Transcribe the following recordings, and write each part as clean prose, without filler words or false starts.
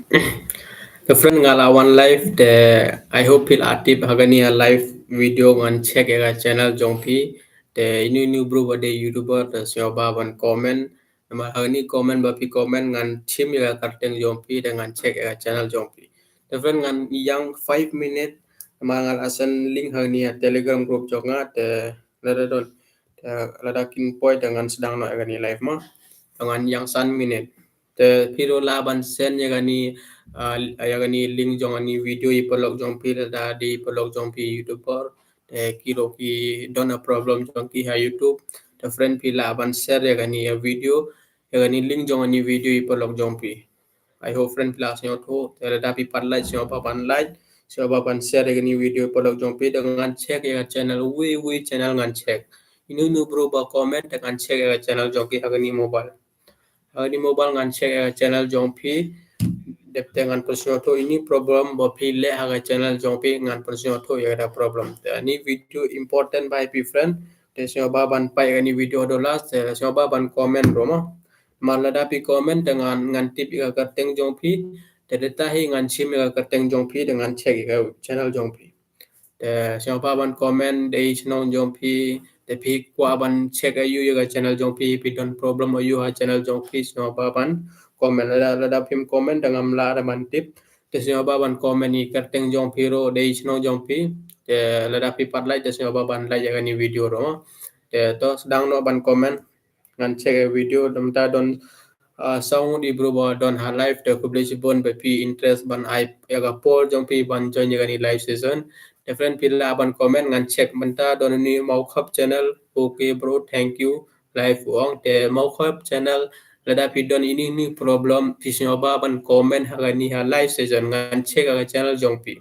The friend ngalawan live de I hope he'll atip hagani a live video ngan check ega channel jongpi de ini bro bade youtuber de sioba ban comment nama hagani comment bapi comment ngan chim ega karteng jongpi de ngan check ega channel jongpi. The friend ngan yang 5 minute nama ngan asan link hagani a telegram group jonga de lada don lada kin point dengan sedang no ega ni live ma dengan yang san minute te piro laban sen ya gani link jong ani video ipolok jong pi da di ipolok jong pi youtuber te kiro ki dona problem jong ki ha youtube te friend pi laban share ya gani ya video ya gani link jong ani video ipolok jong pi I hope friend plus nyot ho te da pi pat like sio pa pan share ya gani video ipolok jong pi dengan check ya channel we channel ngan check ini bro ba comment dengan check ya channel jong ki ha gani mobile di mobile ngan check channel jongpi depte ngan persyoto ini problem bopi le haga channel jongpi ngan persyoto ya ada problem ni video important by pi friend te sio baban pai ni video dolas te sio baban comment roma malada pi comment dengan ngan tip ya kateng jongpi te detahi ngan sim ya kateng jongpi dengan check ya channel jongpi siapa ban komen dei channel jongpi de pi kwa ban check ayu yoga channel jongpi pi don problem ayu ha channel jongpi siapa ban komen ada pim komen dengan la ada mantip de siapa ban komen ni kerteng jongpi ro dei channel jongpi de lada pi pat like de siapa ban like jaga ni video ro de to sedang no ban komen ngan check video dam ta don song di berubah don ha live de publish bon be pi interest ban ai ya ga por jongpi ban join jaga ni live session different people aban comment ngan check menta don ni mau khap channel okay bro thank you live wong te mau khap channel lada pi don ini problem pisno ba ban comment haga ni ha live session ngan check aga channel jongpi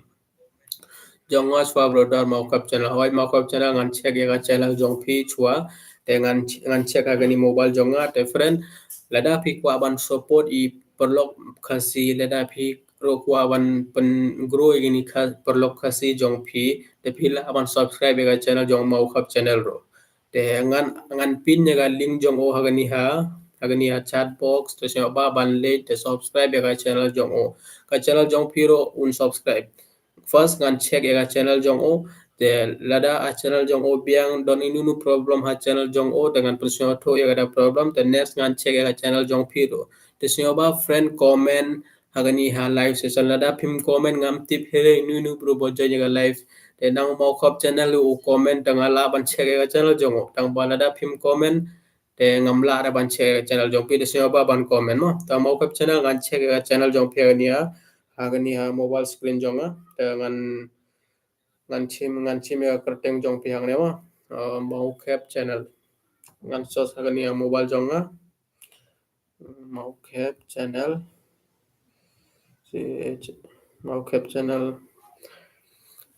jongwas fa brother mau khap channel hoi mau khap channel ngan check aga channel jongpi chua te ngan check aga ni mobile jonga te friend lada pi kwa ban support I perlok kasi lada pi ro kwa ban pen grow ini perlok kasi jong pi te pila aban subscribe ga channel jong mau khap channel ro te ngan pin ga link jong o hagani ha chat box te se ba ban le te subscribe ga channel jong o ka channel jong pi ro un subscribe first ngan check ga channel jong o te lada a channel jong o biang don inunu problem ha channel jong o dengan persyo to ya ada problem te next ngan check ga channel jong pi ro te se ba friend comment hagani ha live session lada pim comment ngam tip hele nunu pro bojo ga live te nang mau khop channel u comment tang ala ban check ga channel jong o tang ba lada pim comment te ngam la ada ban check channel jong pi te se ba ban comment mo ta mau khop channel ngan check ga channel jong pi hagani ha mobile screen jong a te ngan chim ya kerteng jong pi hang ne ma mau khep channel ngan sos hagani ha mobile jong a mau khep channel mau khep channel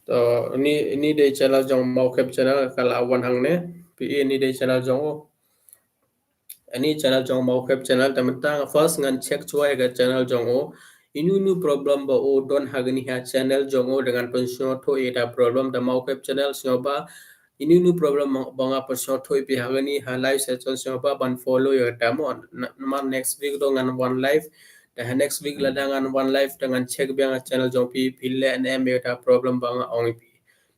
to ini de channel jong mau khep channel kala wan hang ne pi ini de channel jong o ini channel jong mau khep channel tamta first ngan check chua ga channel jong o ini problem ba o don hagani ha channel jong o dengan pensio to eta problem da mau khep channel sioba ini problem banga pensio to pi hagani ha live session sioba ban follow ya tamo ma next week do ngan one live the next week la dangan one life dengan check biang channel jompi pille and em beta problem bang ong pi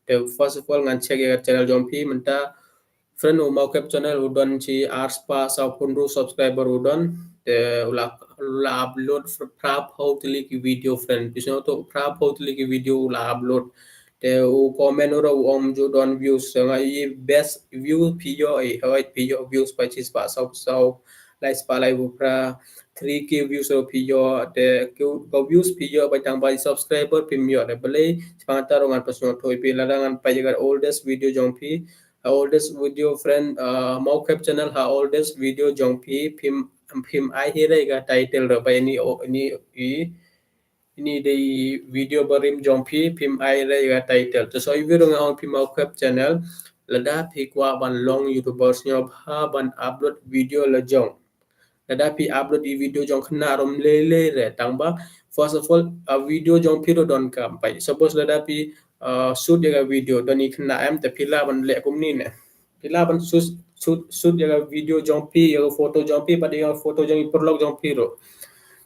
the first of all ngan check ya channel jompi menta friend mau cap channel udon chi ars pa sa pundu subscriber udon te ula upload prap how to like video friend bisno to prap how to like video ula upload te u comment ora om jo don views nga I best view piyo I hoi piyo views pa chis pa sa lai spa lai pra 3k views of piyo de ko views piyo ba tang ba subscriber pimyo de bele chpata rongan pasno thoi pi ladangan pa jagar oldest video jong pi oldest video friend mau cap channel ha oldest video jong pi phim ai here ga title ro ba ini de video barim jong pi phim ai re ga title to so video nga on pi mau cap channel lada phi kwa ban long youtubers nyo ha ban upload video la jong tetapi upload di video jong kena rom lele re tangba first of all a video jong piro don kampai suppose tetapi shoot jaga video don ikna am te pila ban le kum ni ne pila ban shoot jaga video jong pi jaga foto jong pi pada jaga foto jong perlok jong piro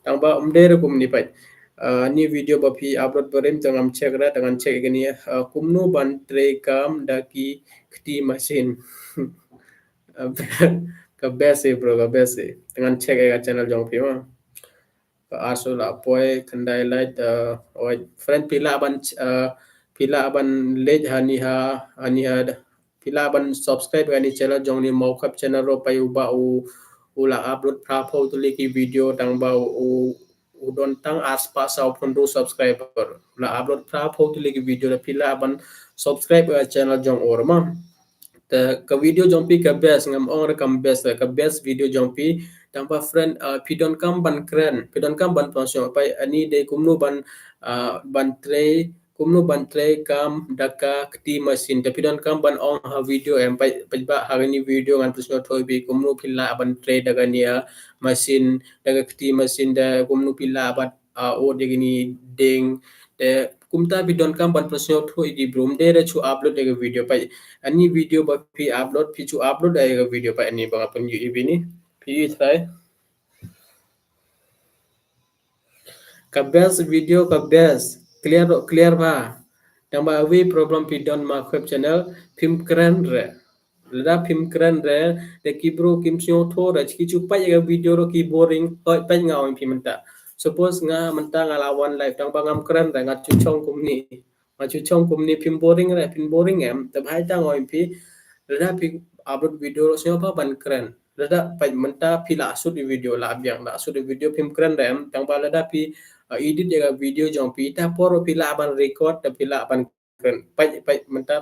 tangba umdere kum ni pai ni video bapi upload berim tengam cek ra dengan cek gini kumnu bantre kam daki kti mesin kabese bro kabese dengan cek ya channel jong pi ma asul apoy kendai light oi friend pila ban lej hani ha pila ban subscribe gani channel jong ni mau kap channel ro pai uba ula upload prapo tu liki video tang ba u don tang aspa sa upon do subscriber ula upload prapo tu liki video la pila ban subscribe channel jong orma ka video jompi ka best ngam ong kam best ka best video jompi tanpa friend pidon kam ban kren pidon kam ban pasyo pai ani de kumnu ban tray kumnu ban tray kam daka kti mesin tapi don kam ban ong ha video em pai pai ba hari ni video ngan pasyo thoi bi kumnu pilla ban tray daga nia mesin daga kti mesin da kumnu pilla ban o de gini ding de kumta bi don kam ban pasyo thoi di brum de re chu upload de video pai ani video ba pi upload pi chu upload ai video pa ani bang apun yu ini pi try ka best video ka best clear ba tamba we problem pi don ma web channel phim kran re lada phim kran re de ki bro kim sio tho ra ki chu pa ya video ro ki boring oi pa nga oi pi menta suppose nga menta nga lawan live tang bangam kran ra nga chu chong kum ni ma chu chong kum ni phim boring re phim boring em tab hai tang oi pi lada pi upload video ro sio pa ban kran lada pa menta pi la su di video la biang la su di video phim kran rem tang ba lada pi edit ya video jong pi ta poro pi la ban record ta pi la ban kran pa menta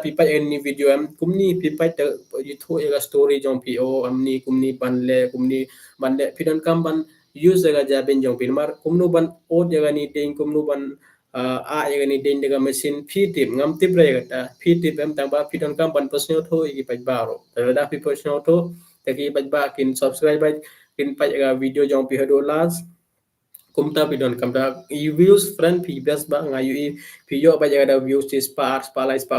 pi pa ni video am kumni pi pa ta youtube ya story jong pi o amni kumni ban le pi dan kam ban use ga jaben jong pi mar kumnu ban o ya ni ding kumnu ban ya ni ding daga mesin pi tip ngam tip re ta pi tip am tang ba pi dan kam ban personal tho i pa baro ta da pi personal tho ta ki ba kin subscribe kin pa ga video jong pi hado last kumta pidon kamta views friend pi best ba nga yu pi yo ba jaga da views tis pa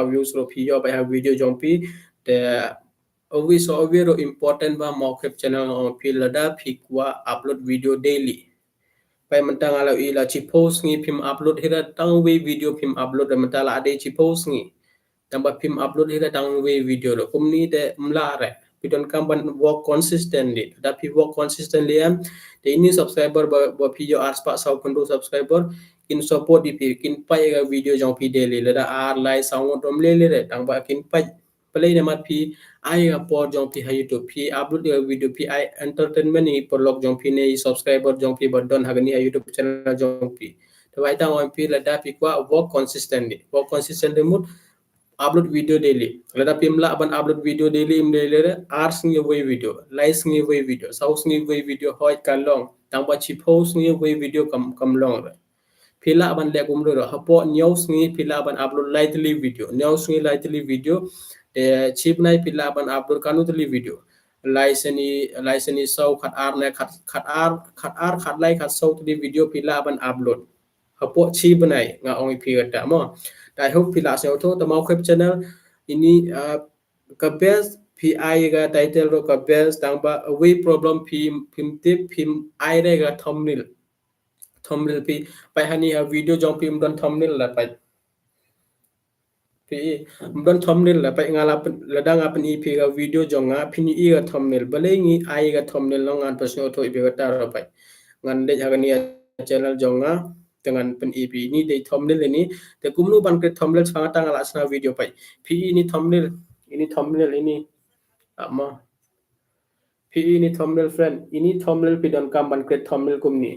views ro pi yo ba ha video jompi the always so very important ba mo kep channel on pi lada pi kwa upload video daily pai mentang ala ila chi post ngi pim upload hira tang we video pim upload mentala ade chi post ngi tamba pim upload hira tang we video ro kumni de mlare pidon kamban work consistently da pi work consistently am de ini subscriber ba pi yo ars pa sau kondo subscriber in support di pi kin pai ga video jong pi daily la da ar lai saung rom le le tang ba kin pai play na mat pi ai ga por jong pi ha youtube pi upload ga video pi ai entertainment ni por log jong pi ne subscriber jong pi badon ha ni youtube channel jong pi to bai tang on pi la da pi kwa work consistently mut upload video daily lada pimla ban upload video daily im daily hours ngi way video likes ngi way video saus ngi way video hoy kan long tang ba chi post ngi way video kam long re pila ban le kum ro hapo news ngi pila ban upload lightly video news ngi lightly video chip nai pila ban upload kanutli video license sau khat ar ne khat lai khat sau tu video pila ban upload hapo chi banai nga ong pi ta mo I hope pila se auto the mau channel ini ka best pi ga title ro ka best tang ba away problem phim tip phim ai re ga thumbnail pi pai hani ha video jong phim don thumbnail la pai pi don thumbnail la pai ngala la dang apan ip ga video jong nga phini i ga thumbnail bale ngi ai ga thumbnail lo ngan pasno to ibe ga ta ro pai ngan de ha ni channel jong nga dengan pen EP ini de thumbnail ini de kumnu ban ke thumbnail sa tang ala sa video pai pi ini thumbnail ini ama pi ini thumbnail friend ini thumbnail pi don kam ban ke thumbnail kumni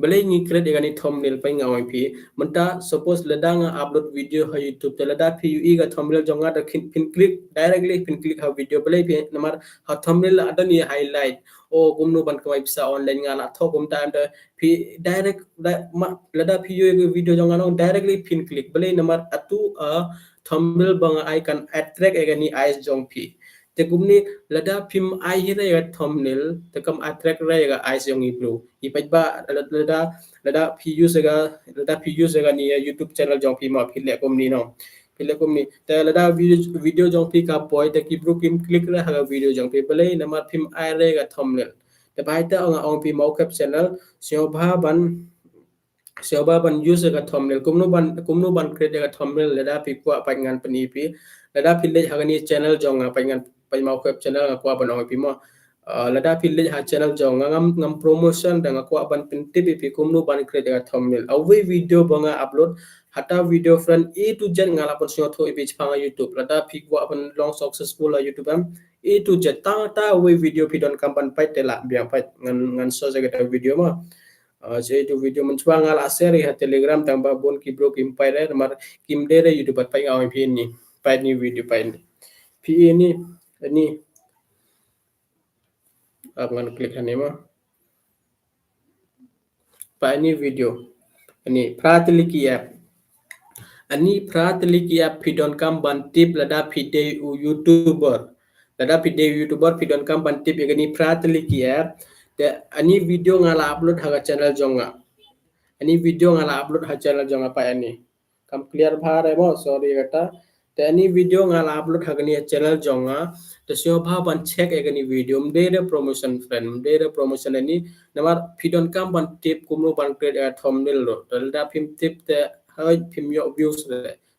bale ni create ga ni thumbnail pai ngawai pi menta suppose ladang upload video ha youtube te lada pi ui ga thumbnail jonga da pin click directly pin click ha video bale pi namar ha thumbnail ada ni highlight o kumnu ban kamai bisa online ngala tho kum ta da pi direct lada pi ui video jonga no directly pin click bale namar atu thumbnail bang I can attract ga ni eyes jong pi te kumni lada pim ai hira ya thumbnail te kam attract ra ya eyes yung iblu ipai ba lada pi use ga ni youtube channel jong pi ma phile kumni no phile kumni te lada video jong pi ka poi te ki bru kim click ra ha video jong pi bale na ma pim ai ra ga thumbnail te bai ta ong pi mau cap channel sio ba ban Siapa ban use ka thumbnail kumnu ban create ka thumbnail leda pi kwa pa ngan pani pi leda pi le hagani channel jonga pa ngan pa mau web channel nga kwa ban ong pi mo leda pi le ha channel jonga ngam promotion da nga kwa ban pin tip pi kumnu ban create ka thumbnail awi video banga upload hata video friend e to z ngala pon sio tho pi changa youtube leda pi kwa ban long successful la youtube am e to z ta awi video pi don kampan pai tela biang pai ngan so jaga video mo saya itu video mencuba ngal aser ya telegram tambah bon kibro kim pai mar kim dere youtube pai ngaw pi ni pai ni video pai ni pi ini akan klik hani ma pai ni video ini pratiliki app ani pratiliki app pidon kam ban tip lada pide youtuber lada pide youtuber pidon kam ban tip ini pratiliki app de ani video ngala upload haga channel jonga any video ngala upload ha channel jong apa ani kam clear bhar mo sorry kata te any video ngala upload ha gani channel jonga to sio bha ban check egani video mde promotion friend mde promotion ani namar fidon kam ban tip kumno ban create a thumbnail ro to da phim tip te hai phim yo views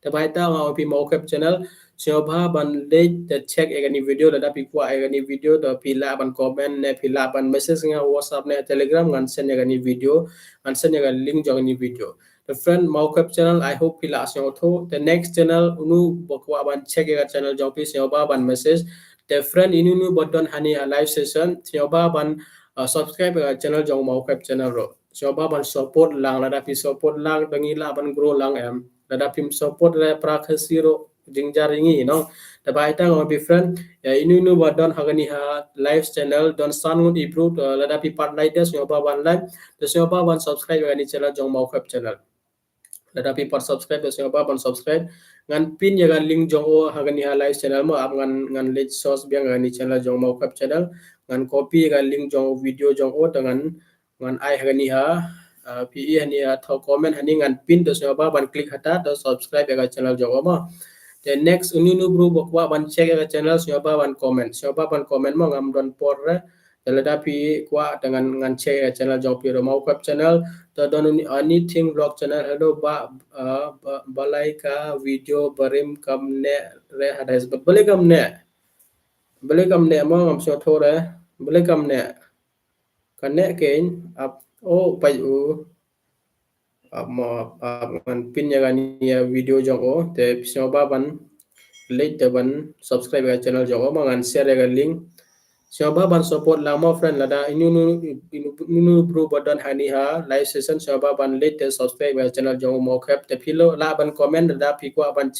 te bai ta ma phim mo cap channel sio bha ban le te check egani video da pi kwa egani video to pila ban comment ne pila ban message nga whatsapp ne telegram ngan send egani video and send a link join the video. The friend Maukup channel, I hope pila asyo tho. The next channel unu bokwa ban check your channel jong pi syo ba ban message. The friend inu button hani a live session syo ba ban subscribe your channel jong Maukup channel ro. Syo ba ban support lang lada pi support lang dangi la ban grow lang em. Lada pim support la prakhasi ro jingjar ringi no. The baita ngom pi friend inu button hagani ha live channel don sanun improve lada pi part like syo ba ban live to siapa ban subscribe ani channel jong mau khap channel lada pi par subscribe to siapa ban subscribe ngan pin ya gan link jong o hagani ha live channel mo ap ngan let source biang ani channel jong mau khap channel ngan copy gan link jong video jong o dengan ngan ai hagani ha pi hani ha tho comment hani ngan pin to siapa ban click hata to subscribe ya channel jong o mo the next uninu bro bokwa ban check ya channel siapa ban comment mo ngam don por Tetapi kuat dengan channel jauh piro mau web channel tadon anything vlog channel hello balai ka video barim kamne re hadas balai kamne mo ngam sio thore balai kamne kanne kein ap pai u ap mo ap ngan pin ya gani ya video jong o te sio ban like te ban subscribe ya channel jong o mangan share ya link Siapa ban support lama friend lada inu bro badan hani ha live session siapa ban late subscribe ya channel jong mo khap te philo la ban comment lada phikwa ban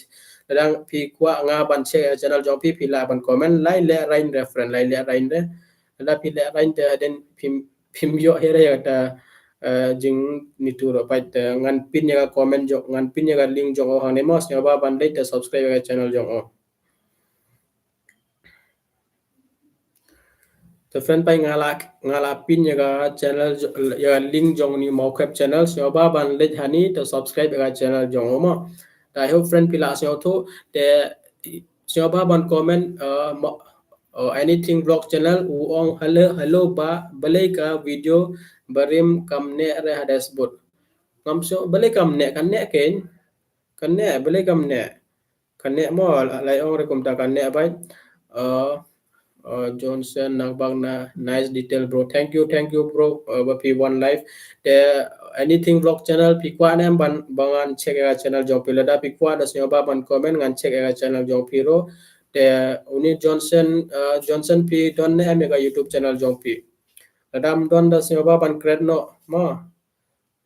lada phikwa nga ban share channel jong phi la ban comment lai le rain re friend lai le rain re lada phi le rain te den phim yo here ya ta jing nituro pai te ngan pin ya comment jong ngan pin ya link jong o hane mo siapa ban late subscribe ya channel jong o The friend pai ngala pin ya channel ya link jong ni mau khap channel so ba ban le hani to subscribe ya channel jong mo. I hope friend pila so to the so ba ban comment anything vlog channel u ong hello ba balai ka video barim kam ne re hadas bot. Ngam so balai kam ne kan ne balai kam ne kan ne mo lai ong rekom ta kan ne bai Johnson Nagbagna, nice detail, bro. Thank you, bro. P1 Live. The anything vlog channel, Pikwa nem bangan check ya channel Jong Pilada Pikwa da nyoba ban comment ngan check ya channel Jong Piro. The uni Johnson P don ne mega YouTube channel Jong P. Ladam don da nyoba ban create no ma.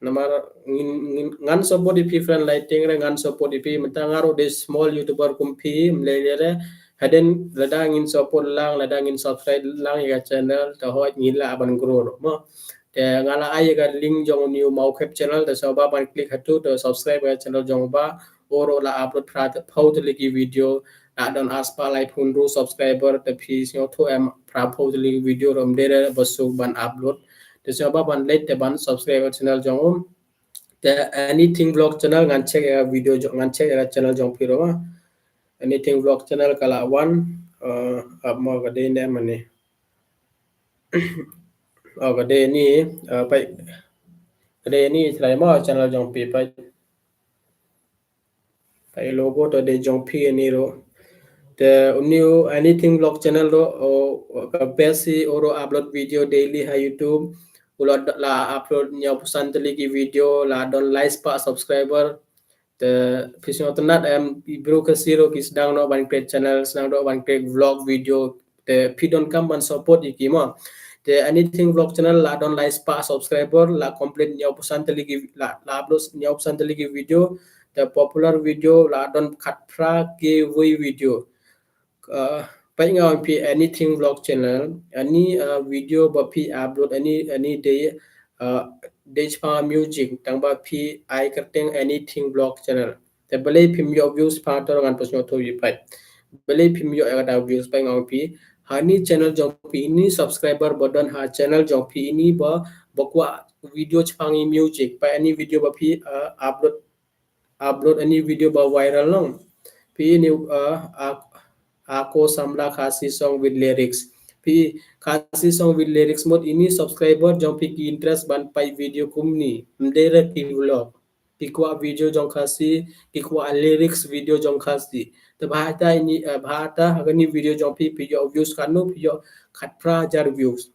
Namar ngan support ipi friend lighting re ngan support ipi mentangaro de small YouTuber kumpi mlelere haden ladang in support lang ladang in subscribe lang ya channel ta ho ngila ban grow mo te ngala ay ga link jong new mau khep channel ta soba ban click hatu to subscribe ya channel jong ba oro la upload prat photo lagi video na don aspa like hundu subscriber te phi sio tho em pra photo lagi video rom dere basu ban upload te soba ban let te ban subscribe channel jong te anything vlog channel ngan check ya video ngan check ya channel jong piro ma anything vlog channel kala one up mo ga de ne mane ga de ni pai Ada ini selai mo channel jong pi pai logo to de jong pi ni ro. The new anything vlog channel ro o ka besi oro upload video daily ha YouTube. Ulo la upload nya pesan teligi video la don like pa subscriber. The fishing not bro ka zero ki sedang no ban create channel sedang do ban create vlog video the pidon come ban support iki mo the anything vlog channel la don like pa subscriber la complete nyau pesan teligi la upload nyau pesan teligi video the popular video la don cut pra giveaway video uh, pai ngau pi anything vlog channel any video ba pi upload any day uh, day pa music tang ba pi I kerteng anything vlog channel te bale phim yo views pa to ngan posno to yi pai bale phim yo aga views pai ngau pi hani channel jong pi ini subscriber bodon ha channel jong pi ini ba bakwa video chpangi music pai any video ba pi upload any video ba viral long pi ni ako samla khasi song with lyrics pi khasi song with lyrics mod ini subscriber jong pi ki interest ban pai video kumni mdere ki vlog pi kwa video jong khasi ki kwa lyrics video jong khasi to bhata ini bhata hagani video jong pi yo views kanu pi yo khatra jar views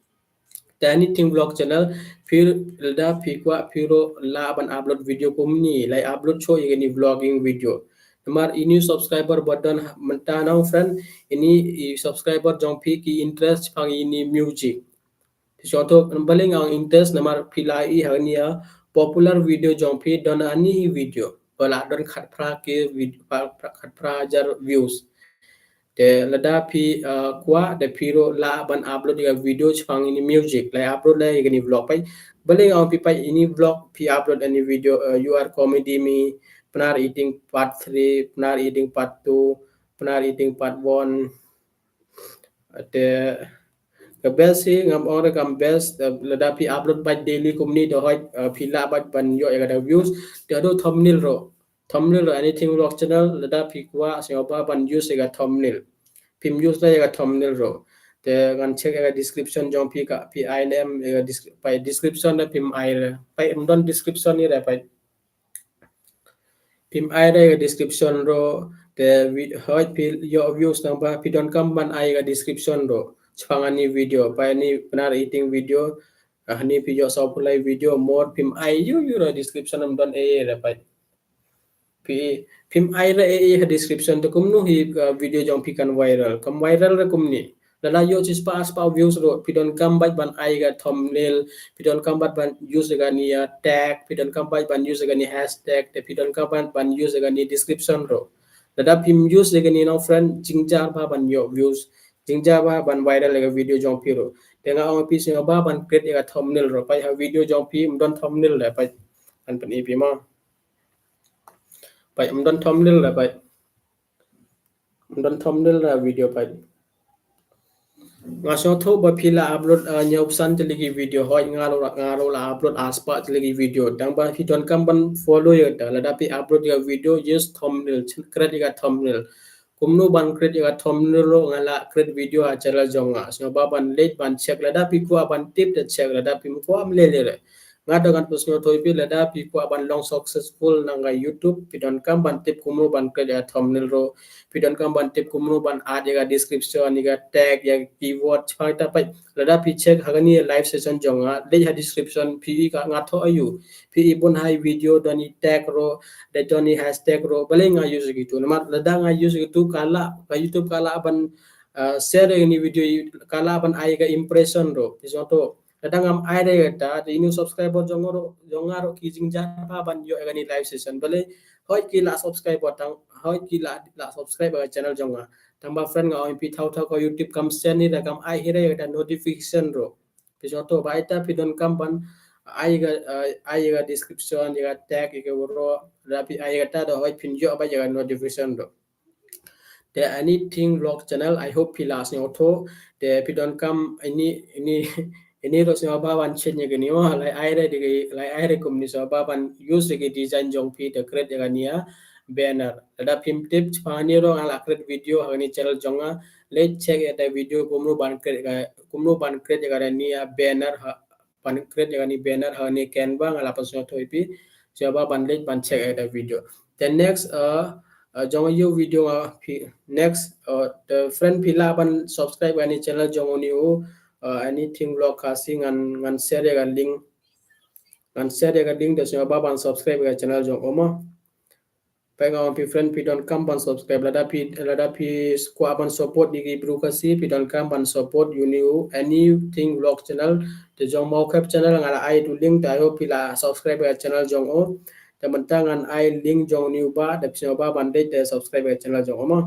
anything vlog channel फिर लदा फिकवा फिरो ला अपन upload video Kumni लाई अपलोड छो ये vlogging video हमार इनी subscriber button Mantha ना फ्रेंड इनी सब्सक्राइबर जों फी की इंटरेस्ट फांग इनी म्यूजिक जोंतो बलिंग आंग इंटरेस्ट नमार फिलाई हनिया पॉपुलर वीडियो जों फी डन अनि वीडियो बला डन खटफ्रा के वीडियो खटफ्रा jar views de lada pi kwa de piro la ban upload ya video chang ini music la upload la ini vlog pai bale ang pi pai ini vlog pi upload any video you are comedy me penar eating part 3 penar eating part 2 penar eating part 1 de the best sih ngam orang kam best lada pi upload by daily company do hoi pi la ban yo ya da views de do thumbnail ro anything vlog channel lada pi kwa siapa ban use ya thumbnail pim use la ya thumbnail ro te gan check ya description jong pi ka pi I name ya pai description la pim I ra pai don description ni ra pai pim I ra ya description ro te hoi pi yo views nang ba pi don kam ban I ya description ro changani video pai ni benar eating video hani pi yo sa pulai video more pim I you ra description am don ra pai pi phim ai ra e description to kumnu hi video jong pi kan viral kam viral ra kumni lala yo chis pa views ro pi don kam bai ban ai ga thumbnail pi don kam ban use ga ni tag pi don kam ban use ga ni hashtag te pi don kam ban use ga ni description ro lada phim use ga ni no friend jingjar ba ban yo views jingjar ba ban viral ga video jong pi ro tenga ong pi sing ba ban create ga thumbnail ro pai ha video jong pi don thumbnail la pai an pan pi ma pai don thumbnail la pai don thumbnail la video pai nga so tho ba phila upload nyau san telegi video hoi ngalo la upload aspa telegi video dang ba fi don kam ban follow ya da la da pi upload ya video use thumbnail create ya thumbnail kumno ban create ya thumbnail ro ngala create video a channel jonga so ba ban late ban check la da pi ko ban tip da check la da pi ko am le nga dengan pusno toy pi lada pi ko ban long successful nanga YouTube pi don kam ban tip kumno ban create ya thumbnail ro pi don kam ban tip kumno ban add ya description ya tag ya keyword chpai ta pai lada pi check hagani live session jonga le ha description pi ka nga tho ayu pi bon hai video doni tag ro de doni hashtag ro bale nga use gitu nama lada nga use gitu kala ka YouTube kala ban share ini video kala ban ai ga impression ro pisonto kadang am aire ta inu subscriber jongaro ki jingja pa ban yo agani live session bale hoi ki la subscriber tang hoi ki la subscribe ga channel jonga tamba friend nga mp thau ko YouTube kam share ni da kam ai hire ta notification ro pisoto baita pidon kam ban ai ga description ga tag ga ro rapi ai ga ta do hoi pin yo ba ga notification ro the anything vlog channel I hope pilas ni auto the pidon kam ini ro sa baban chen ye gani wa lai aire kum ni sa baban use ge design jong pi the create ga nia banner da pim tip chani ro ala create video ha ni channel jonga let check the video kumno ban create ga nia banner ban create yang ni banner hani Canva ngala pan so thoi pi siapa ban link ban check ada video. Then next jong you video next the friend pila ban subscribe ani channel jong ni anything vlog casting ngan share ya link de siapa ban subscribe ya channel jong omo pengawan pi friend pi don kam ban subscribe lada pi squad ban support di bru kasi pi don kam ban support anything vlog channel de jong mau cap channel ngala ai tu link ta yo pi la subscribe ya channel jong o de mentangan ai link jong new ba de siapa ban de subscribe ya channel jong omo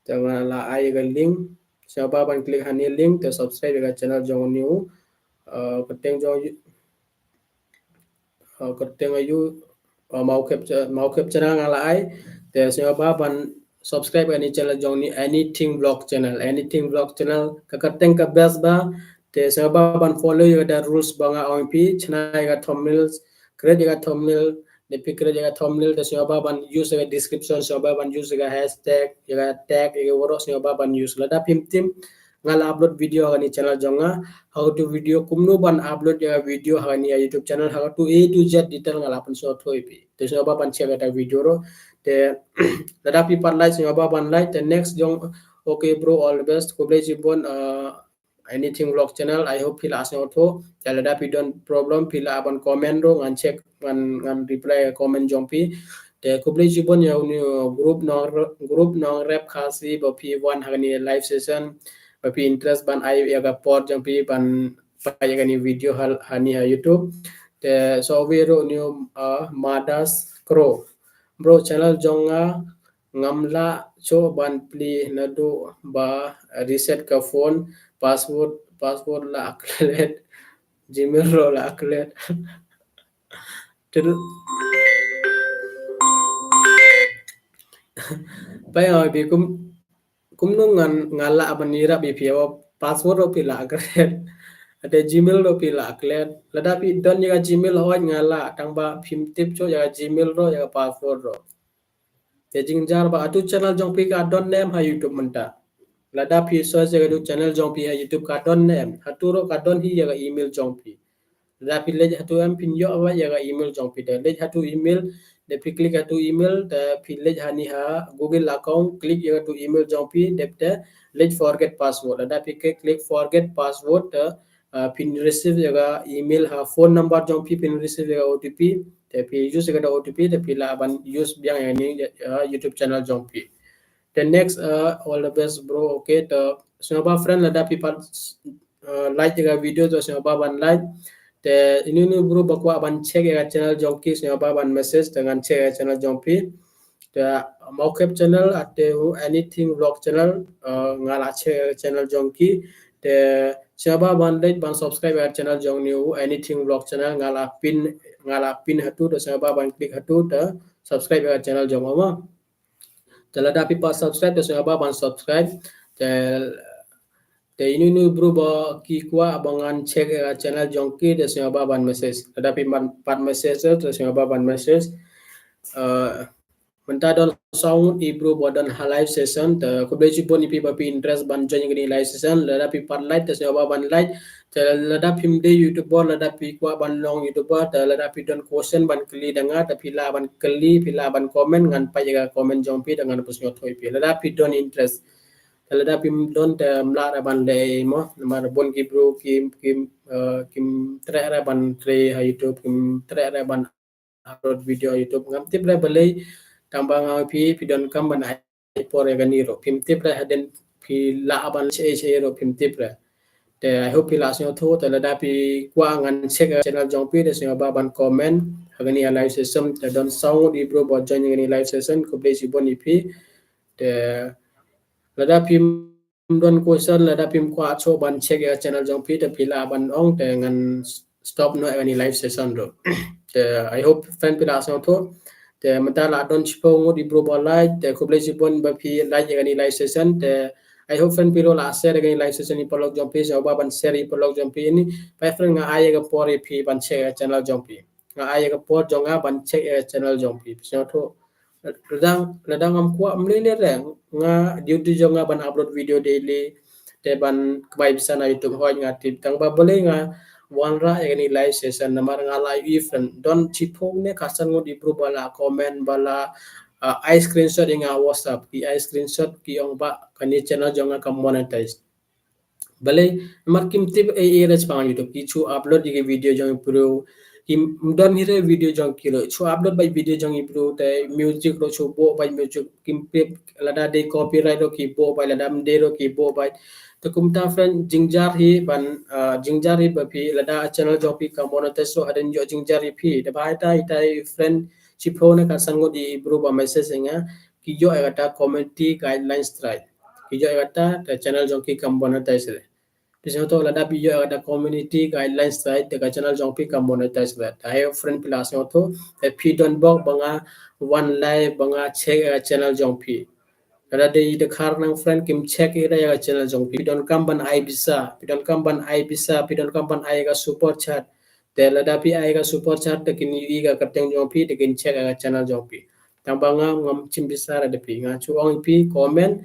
jangan la ai ga link siapa ban klik hani link de subscribe ya channel jong new keteng jong keteng ayu mau cap channel ngala ai te siapa ban subscribe ani channel jong ni anything vlog channel kakateng ka best ba te siapa ban follow you da rules banga OMP chana ga thumbnails create ga thumbnail de create ga thumbnail te siapa ban use ga description siapa ban use ga hashtag ga tag ga woro siapa ban use lada tim ngala upload video ani channel jonga how to video kumno ban upload ya video hani YouTube channel how to A to Z detail ngala pan so thoi pi te so ba ban check ta video ro te lada pi par like so ba ban like the next jong okay bro all the best ko blai jibon anything vlog channel I hope pila asno tho te lada pi don problem pila ban comment ro ngan check ngan reply comment jong pi te ko blai jibon ya group no rep khasi ba pi one hani live session tapi interest ban ai ya ga port jang pi ban pa ya ni video hal hani ha YouTube te so vero new madas crow bro channel jonga ngamla cho ban pli nadu ba reset ka phone password la aklet gmail ro la aklet terus pa ya bi kum no ngala abanira bi pia password ro pila aklet ada Gmail ro pila aklet lada pi don ya Gmail hoy ngala tang ba phim tip cho ya Gmail ro ya password ro te jingjar ba atu channel jong pi ka don name ha YouTube menta lada pi search ya channel jong pi ha YouTube ka don name atu ro ka don hi ya email jong pi lada pi le atu am pin yo ba ya email jong pi de le atu email de pi klik atu email de pi le hani ha Google account klik ya atu email jong pi de le forget password lada pi klik forget password pin receive jaga email ha phone number jong pi pin receive jaga OTP te pi use jaga OTP te pi la ban use biang yani YouTube channel jong pi the next all the best bro okay the semua friend lada pi like jaga video to semua ban like te ini bro bakwa ban check jaga channel jong ki semua ban message dengan check jaga channel jong pi te mau cap channel ate anything vlog channel ngala check channel jong ki te siapa ban like ban subscribe ya channel jong new anything vlog channel ngala pin hatu do siapa ban klik hatu te subscribe ya channel jong ama tela dapi pas subscribe te siapa ban subscribe te ini bro ba ki kwa abangan check ya channel jong ki te siapa ban message tetapi ban message te siapa ban message mentadol sound ibro bodan live session te kublai chipon ipi papi interest ban join ngini live session lada pi par light te sewa ban light te lada pim de YouTube lada pi kwa ban long YouTube te lada pi don question ban kli danga te pila ban kli pila ban comment ngan pa jaga comment jong pi dengan pusnyo thoi pi lada pi don interest te lada pi don te mla ban le mo mar bon ki bro kim tre ban tre ha YouTube kim tre ban upload video YouTube ngam tip le balai tambang pi don kam ban ai por ya ganiro pim tip ra den pi la ban che ro pim tip ra te I hope pi la syo tho te la da pi kwa ngan check channel jong pi de syo ba ban comment hagani live session te don sound di bro bo join ngani live session ko ble si boni pi te la da pim don question la da pim kwa cho ban check ya channel jong pi te pi la ban ong te ngan stop no ngani live session ro te I hope fan pi la syo tho te mata la don chipo ngodi bro ba like te ko blesi bon ba pi like ngani live session te I hope fan piro la share ngani live session ni polog jompi so ba ban share polog jompi ni pa friend nga ay ga por pi ban share channel jompi nga ay ga por jonga ban check channel jompi so to ladang am kwa mlele re nga duty jonga ban upload video daily te ban kbai bisa na YouTube hoy nga tip tang ba boleh nga wanra ya ni live session namar ngala event don chipong ne kasan ngot ibru bala comment bala I screenshot inga WhatsApp ki I screenshot ki ong ba kani channel jonga kam monetize bale mar kim tip e res pa YouTube ki chu upload di video jong pro kim don hire video jong kilo chu upload by video jong pro te music ro chu bo by music kim pip lada de copyright ro ki bo by lada de ro ki bo by to kum ta friend jingjar hi ban jingjar hi ba pi lada channel jong pi ka monetize so haden jo jingjar hi pi de ba ta ita friend chi pro ne ka sango di bro ba message nga ki jo eta community guidelines try ki jo eta channel jong ki kam monetize di sini tuh ada video ada community guidelines site dekat channel jongpi kam monetize bet. Ayo friend pilas tuh don bok banga one live banga check channel jongpi. Ada di dekar nang friend kim check ira ya channel jongpi. Pidon kamban ai bisa, pidon kamban ai bisa, pidon kamban ai ga support chat. Tel ada pi ai ga support chat dekin wi ga kateng jongpi dekin check ya channel jongpi. Tambanga ngam cim bisa ada pi ngacu ong pi comment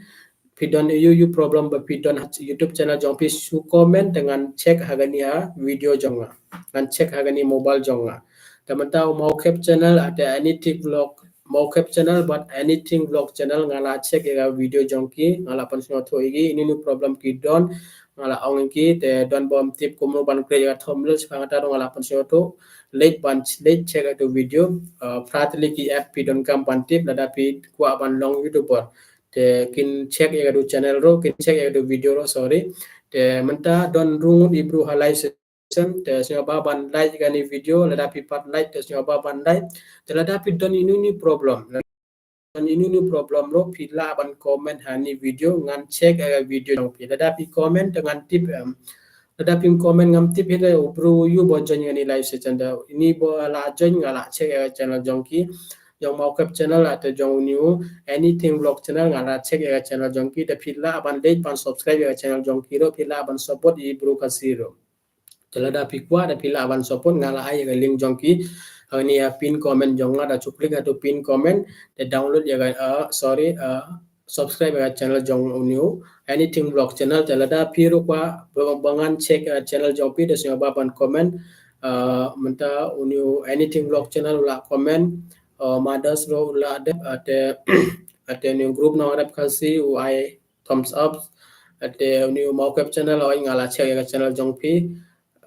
pidon you problem ba pidon YouTube channel jong pi su comment dengan cek hagania video jonga dan cek hagani mobile jonga teman tahu mau cap channel ada anything vlog mau cap channel but anything vlog channel ngala cek ya video jongki ngala pan singo tho igi ini nu problem ki don ngala ong ki te don bom tip kumu ban kre ya thomlil spangata ngala pan singo tho late check itu video pratli ki app pidon kam pan tip lada pi kwa ban long YouTuber te kin check ya do channel ro kin check ya do video ro sorry te menta don rungu di bru halai session te singa ba ban like gani video lada pi pat like te singa ba ban like te lada pi don ini problem don ini problem ro pila ban comment hani video ngan check ya video jong pi lada pi comment dengan tip lada pi comment ngam tip hita bru you bo join ngani live session da ini bo la join ngala check ya channel jongki yang mau ke channel atau jong new anything vlog channel ngala check ya channel jongki de pila aban like pan subscribe ya channel jongki ro pila aban support i bro kasiro tela da pikwa da pila aban support ngala ay ga link jongki ni ya pin comment jonga da cuklik atau pin comment de download ya sorry subscribe ya channel jong new anything vlog channel tela da piro kwa bangan check channel jongpi de singa baban comment menta new anything vlog channel la comment mothers ro la ada ada new group na arab kasi uai thumbs up ada new mau web channel oi ngala check ya channel jongpi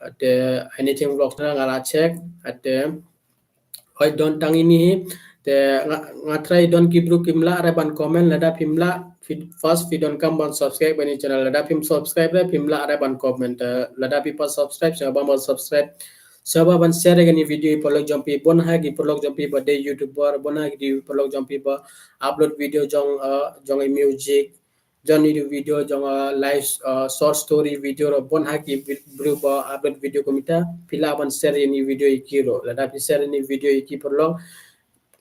ada anything vlog channel ngala check ada oi don tang ini te ngatrai don kibru kimla reban comment lada pimla first video kam ban subscribe bani channel lada pim subscribe re pimla reban comment lada pipa subscribe siapa mau subscribe siapa ban share gani video ipolog jompi bon ha gi polog jompi ba de youtuber bon ha gi polog jompi ba upload video jong jong music jong ni video jong live short story video ro bon ha gi berubah upload video komita pila ban share ni video ikiro lada pi share ni video iki polog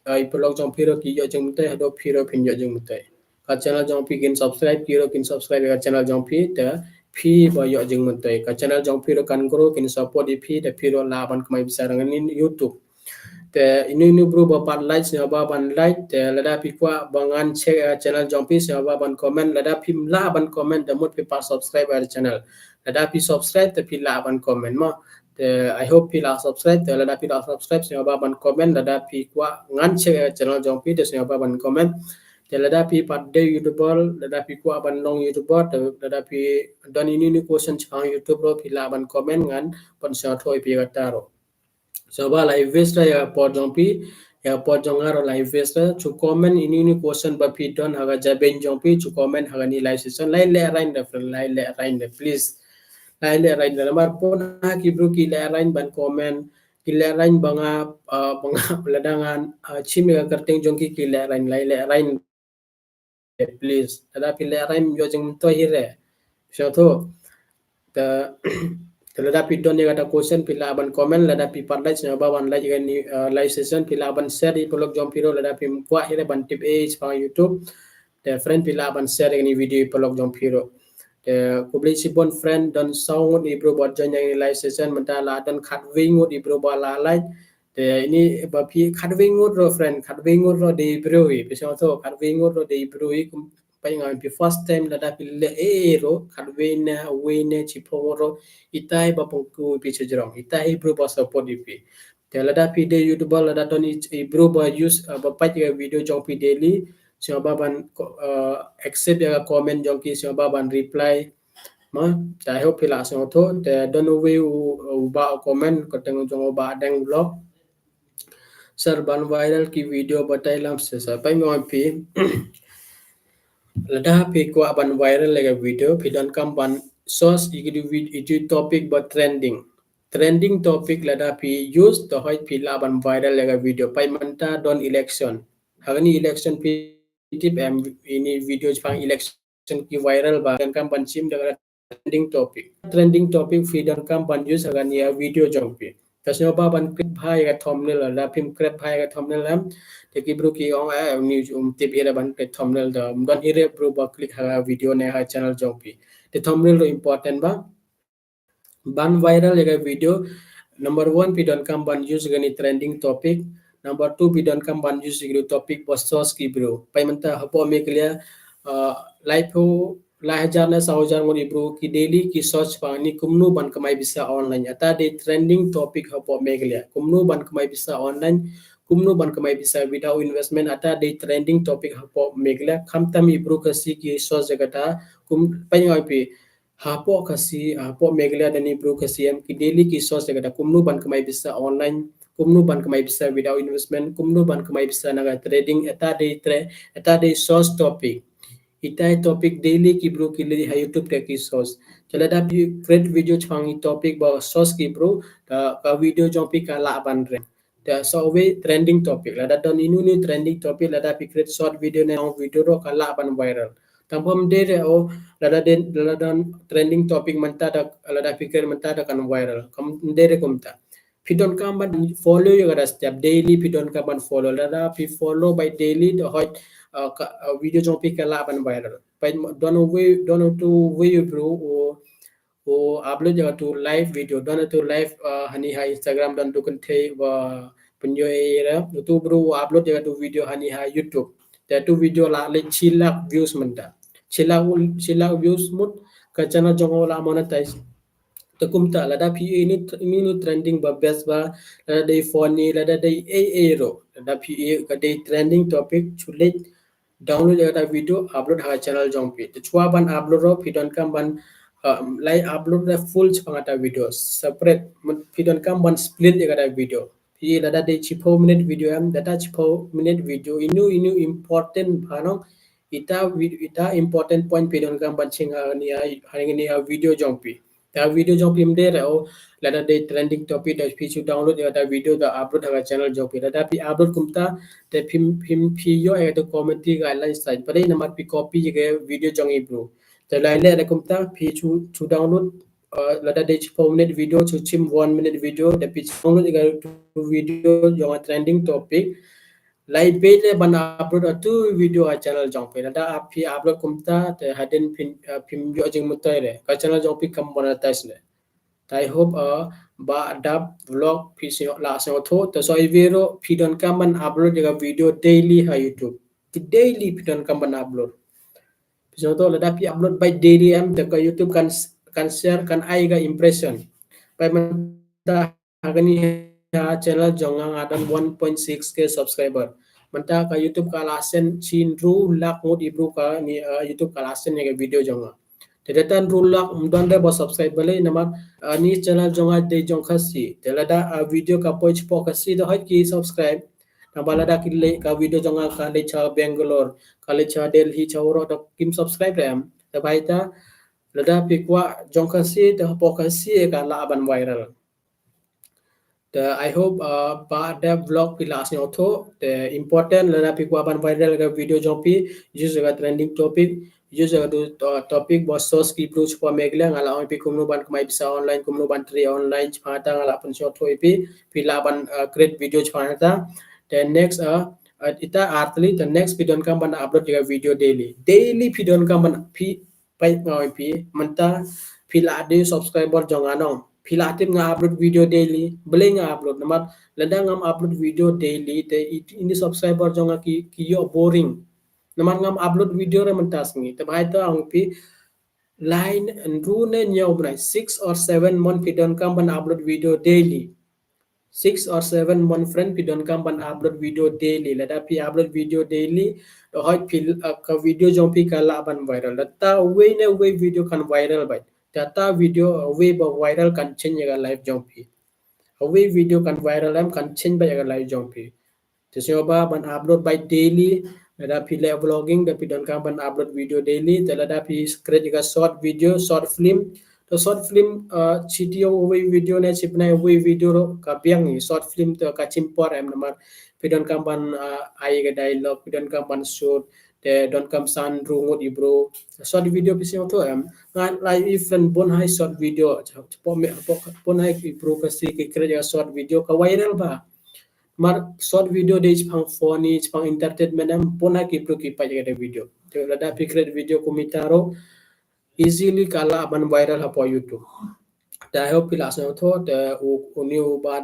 ipolog jong piro ki yo jong mutai hado piro pin yo jong mutai ka channel jong pi kin subscribe kiro kin subscribe ka channel jong pi ta phi ba yo jeng mutai ka channel jong piro kan grow kin support di phi de piro laban kamai bisa dengan YouTube te ini bro ba pan like nya ba ban like te lada pi kwa bangan check channel jong pi nya ba ban comment lada pi la ban comment de mut pi pa subscribe our channel lada pi subscribe te pi la ban comment ma te I hope pi la subscribe te lada pi la subscribe nya ba ban comment lada pi kwa ngan check channel jong pi de nya ba ban comment te lada pi pat de YouTuber lada pi kwa ban long YouTuber te lada pi don ini question chang YouTube ro pi la ban comment ngan pon nya thoi pi gataro Soba live vest ya pot jongpi ya pot jongaro live vest chu comment ini question ba pidon haga jaben jongpi chu comment haga ni live session lain le rain da friend lain le rain da please lain le rain da mar pon ha ki bro ki le rain ban comment ki le rain banga banga ladangan chimi ga karteng jongki ki le rain please ada pi le rain yo jeng to hire so to the Lada pi don yang ada question pila aban comment lada pi pandai senya bawan like ni live session pila aban share di pelog jom piro lada pi buat hire ban tip pang YouTube de friend pila aban share ni video pelog jom piro de kubli si bon friend don song di bro buat join yang live session mentala dan kat wingut di bro bala like de ini bapi kat wingut ro friend kat wingut ro di bro i pesong to kat wingut ro di bro i pai ngai pi first time lada pi le ro kadwena chiporo itai ba pongku pi chejrong itai bro ba support ipi te lada pi de youtuber lada ton bro ba use ba pai ga video jong pi daily so ba ban accept ya comment jong ki so ba ban reply ma I hope pila so to te don't know we ba comment ko teng jong ba dang vlog sir ban viral ki video batai lam se sa pai mo pi lada pi ko ban viral lega video pi don kam ban source itu topic but trending topic lada pi use to hoi pi la ban viral lega video pai manta don election hagani election pi tip em ini video pang election ki viral ba dan kam ban sim daga trending topic fi don kam ban use hagani video jongpi tasnya ba ban clip bhai ga thumbnail la pim clip bhai ga thumbnail lam te ki bro ki ong a ni tip ira ban ke thumbnail da don ire bro ba click ha video ne ha channel jongpi te thumbnail ro important ba ban viral lega video number 1 pi don kam ban use gani trending topic number 2 pi don kam ban use gani topic post ki bro pai manta hapo me clear live ho lah jana saujar ngoni bro ki daily ki search pa ni kumnu ban kamai bisa online ata de trending topic hapo me clear kumnu ban kamai bisa online kumnu ban kamai bisa without investment ata de trending topic hapo me clear khamtam ibro kasi ki search jagata kum pai ngai pi hapo kasi hapo meglia dani bro kasi am ki daily ki source daga kumnu ban kamai bisa online kumnu ban kamai bisa without investment kumnu ban kamai bisa naga trading eta de source topic itai topic daily ki bro ki li ha youtube te ki source chala da bi create video changi topic ba source ki bro ka video jong pi ka la ban re the so we trending topic la da don inu ni trending topic la da pi create short video ne video ro ka la ban viral tampam de o lada trending topic manta da lada pikir manta da kan viral kam dere kumta pidon kam ban follow you gara step daily pidon kam ban follow lada pi follow by daily the hot video jong pi kala ban viral by don't to way you bro o upload jaga to live video don't to live hani ha Instagram dan to kan the wa punyo era to bro upload jaga to video hani ha YouTube that to video la le chilak views manta sila views mut ka channel jong la monetize to kumta lada pi ini trending ba best ba lada dai phone lada dai ro lada pi ka dai trending topic chule download eta video upload ha channel jong pi to chwa ban upload ro pi don kam ban like upload the full changata video separate pi don kam ban split eta video pi lada dai chipo minute video am data chipo minute video inu important bhanong ita important point pi don kam bancing ni video jongpi ta video jongpi mde rao lada de trending topic da pi chu download da video da upload ha channel jongpi da pi upload kumta te phim pi yo e to comment ti guidelines site pare number pi copy ge video jongi bro te lai le da kumta pi chu download lada de 4 minute video chu chim 1 minute video da pi download ge video jong trending topic lai page ban upload tu video a channel jong pe da api upload kumta te hadin pin yo jing mutai re ka channel jong pi kam monetize le I hope ba dap vlog pi se la se tho to so I video pi don kam ban upload ga video daily ha YouTube ti daily pi don kam ban upload pi so to la da pi upload by daily am te ka YouTube kan share kan ai ga impression by man ta agani channel jong adan 1.6k subscriber manta ka YouTube ka lasen chin ru lak mod ibru ka ni YouTube ka lasen ne video jonga tetan ru lak mdon de bo subscribe bale nama ni channel jonga de jong khasi telada video ka page po khasi do hot ki subscribe nabala da ki le ka video jonga ka le cha Bangalore ka le cha Delhi cha ro to kim subscribe ram ta bai ta lada pikwa jong khasi to po khasi ka la ban viral I hope ba da vlog pilas ni auto the important lana pi kwa ban viral ga video jompi use ga trending topic use ga topic bos source ki approach pa megla ngala on pi kumno ban kamai bisa online kumno ban tri online chhata ngala pun shot hoi pi la ban create video chhata the next ita artly the next pidon kam ban upload ga video daily pidon kam ban pi pai ngoi pi manta pi la de subscriber jonganong pilatim nga upload video daily beli nga upload namat lada ngam upload video daily te ini subscriber jonga ki yo boring Naman ngam upload video re mentas ngi. Tabah itu ang pi line and rune nyau brai 6 or 7 month pi don kam ban upload video daily. 6 or 7 month friend pi don kam ban upload video daily. Lada pi upload video daily. Do hoi pi ka video jong pi kala ban viral. Lata way video kan viral bai. Data video way ba viral kan change ga live jong pi. Away video kan viral am kan change ba ga live jong pi. Tisioba ban upload by daily. Lada pi live vlogging da pi don kam ban upload video daily. Lada pi create ga short video, short film. To short film CTO away video na chip na away video ro ka biang ni short film to ka chimpor am namar pi don kam ban ai ga dialogue pi don kam ban shoot te don kam san rungut ibro short video pi sing to am ngan live event bon hai short video po me po pon hai ibro ka si ki create ga short video ka viral ba mar short video de pang funny pang entertainment am pon hai ki pro ki pa jaga video to lada pi create video komitaro easily kala ban viral ha po YouTube ta help pila sa tho te u new ba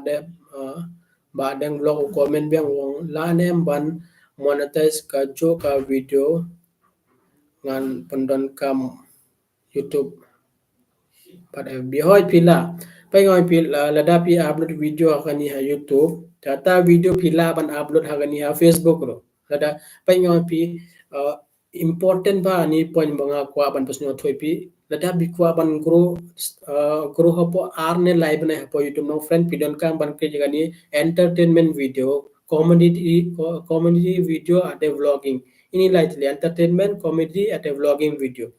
deng vlog u comment bang wong la nem ban monetize ka jo ka video ngan pendon kam YouTube pada bihoi pila pai ngoi pila lada pi upload video akani ha YouTube data video pila ban upload hakani ha Facebook ro lada pai ngoi pi important ba ni point banga kwa ban pasno thoi pi lada bi kwa ban grow hapo arne live na hapo YouTube no friend pi don kam ban ke jagani entertainment video comedy video ate vlogging ini lightly entertainment comedy ate vlogging video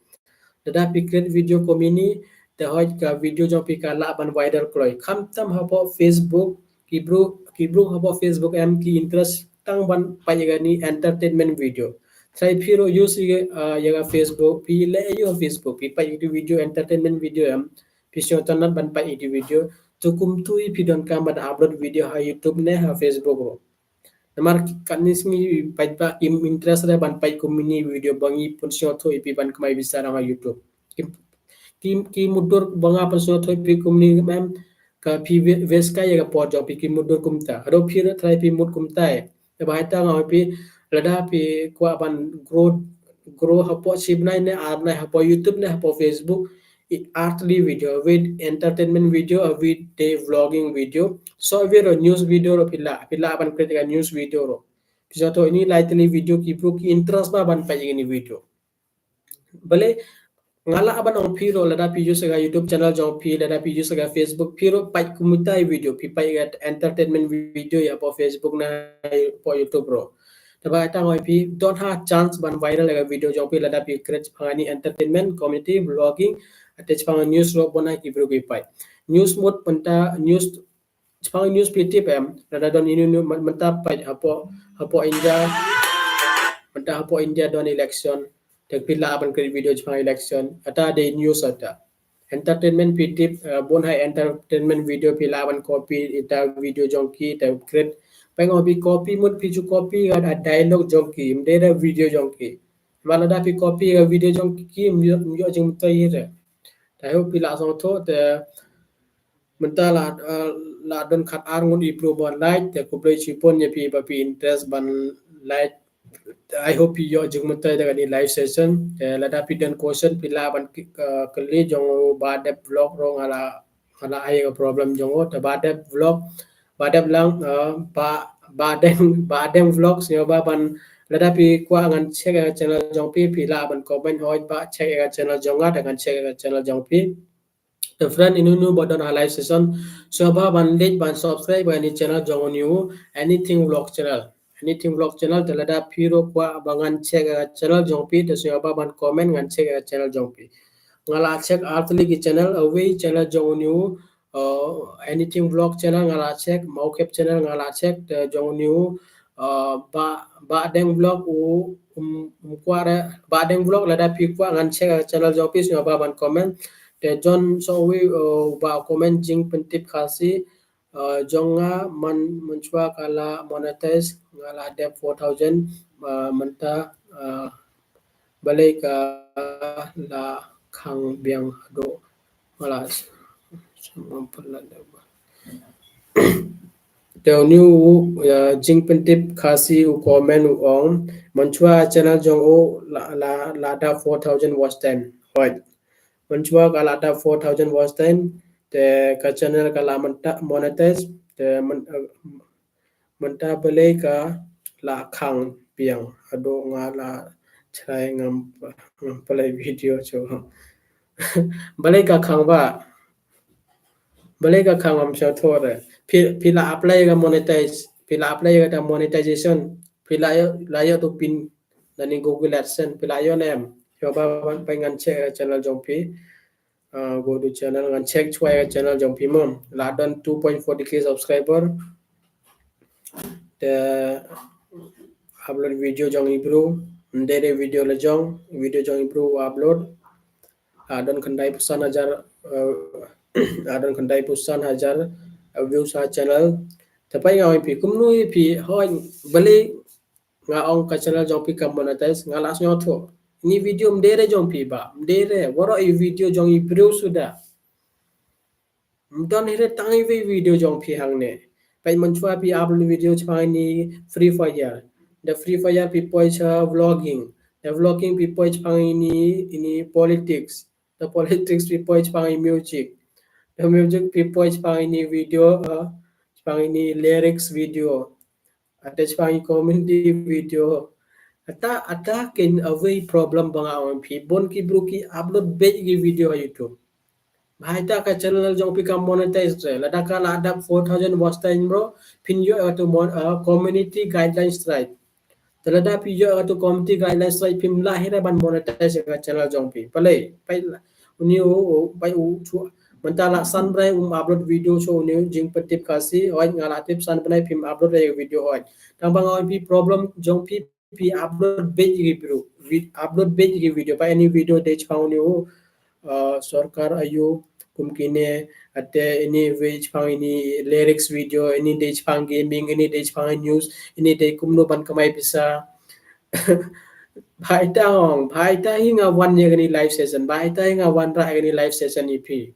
dada pi create video komini te hoj ka video jong pi kala ban viral kloi kham tam hapo Facebook kibru hapo Facebook em ki interest tang ban payagani entertainment video sai phiro use yaga Facebook pi le yo Facebook pi pai di video entertainment video em pi syo tanat ban pai di video to kum tui pi don kam ban upload video ha YouTube ne ha Facebook ro namar kanis mi pai pa im interest re ban pai kumini video bangi pun syo tho ipi ban kamai bisa ra YouTube ki mudur banga pasno thoi pi kumni mem ka pi veska ya ka pot jo pi ki mudur kumta ro pi ra trai pi mud kumta e bai ta ngau pi lada pi kwa ban grow hapo sibnai ne ar na hapo YouTube ne hapo Facebook artly video with entertainment video with day vlogging video so video news video ro pila ban kritika news video ro piso to ini lightly video ki pro ki interest ba ban pa ini video bale ngala aban on piro lada pi use ga YouTube channel jong pi lada pi use ga Facebook piro pai kumutai video pi pai ga entertainment video ya po Facebook na po YouTube ro taba ta ngoi pi don't have chance ban viral ga video jong pi lada pi create phangani entertainment community vlogging attach phang news ro bona ki bro pi pai news mode penta news phang news pi tip em lada don ini menta pai apo India menta apo India don election tek pila aban kri video jpang election ata de news ata entertainment pitip bon hai entertainment video pila aban copy ita video jongki ta create pengo bi copy mut pi ju copy ada dialogue jongki mdera video jongki mala da pi copy video jongki myo jing mutayire ta ho pila so tho te menta la don khat ar ngun improve on light te ko play chipon ye pi ba pi interest ban light I hope you jung mutai dengan ini live session lada pidan question pila ban kali jong bade vlog rong ala ai problem jong ta bade vlog bade lang badeng vlog sio ba ban lada pi kwa ngan check channel jong pi pila ban comment hoi ba check channel jong ga dengan check channel jong pi the friend inu bodon live session so ba ban like ban subscribe ban channel jong new anything vlog channel telada piro kwa bangan check channel jongpi te so ba ban comment ngan check channel jongpi ngala check artli ki channel away channel jong new anything vlog channel ngala check maukep channel ngala check te jong new ba deng vlog kwa ba deng vlog lada pi kwa ngan check channel jongpi so ba ban comment te John so we ba comment jing pentip khasi jonga mencoba kala monetize ngala dep 4000 menta balik ke la khang biang do ngala Teu new jing pentip khasi u comment u ong Manchua channel jong o lada 4,000 watch time. Right. Manchua ka lada 4,000 watch time. Te ka channel ka la monetize. Te menta beli ka la kang piang. Ado nga la chai ngam play video cho. Beli ka kang ba. Beli ka kang am sa thore. Pila apply ka monetize. Pila apply ka monetization. Pila yo to pin dari Google AdSense pila yo nem. Coba pengen cek channel Jongpi. Go to channel ngan check chua channel Jongpi mom. Ladon 2.40k subscriber. The upload video jong improve. Dari video le jong improve upload. Adon kendai pesan hajar adon kendai pesan hajar view sa channel. Tapi ngau pi kumnu pi hoi beli nga ong ka channel jong pi kam monetize nga las nyotho. Ini video mdere jong pi ba mdere waro i video jong i bro sudah. Mdon hire tangi video jong pi hang ne. Pai menchua pi upload video chpai ni free fire. The free fire pi poi cha vlogging. The vlogging pi poi chpai ni ini politics. The politics pi poi chpai music. The music pi poi chpai ni video chpai ni lyrics video. Ada chpai community video. Ata ken away problem bang awan pi bon ki bro ki upload bej ki video ha YouTube. Bahita ka channel jong pi kam monetize re lada ka lada 4,000 watch time bro pin yo to community guidelines right. Telada pi yo to community guidelines right pim lahira ban monetize ka channel jong pi. Pai uni pai chu mentala san brai upload video so uni jing petip kasi oi ngala tip san brai pim upload re video oi. Tang bang oi pi problem jong pi upload bej ki bro. Upload bej ki video pa any video de chau ni sarkar ayu kumkine ate ini wage pang ini lyrics video ini de pang gaming ini de pang news ini de kumno ban kamai bisa bhai ta hinga one year ni live session bhai ta hinga one ra ni live session ipi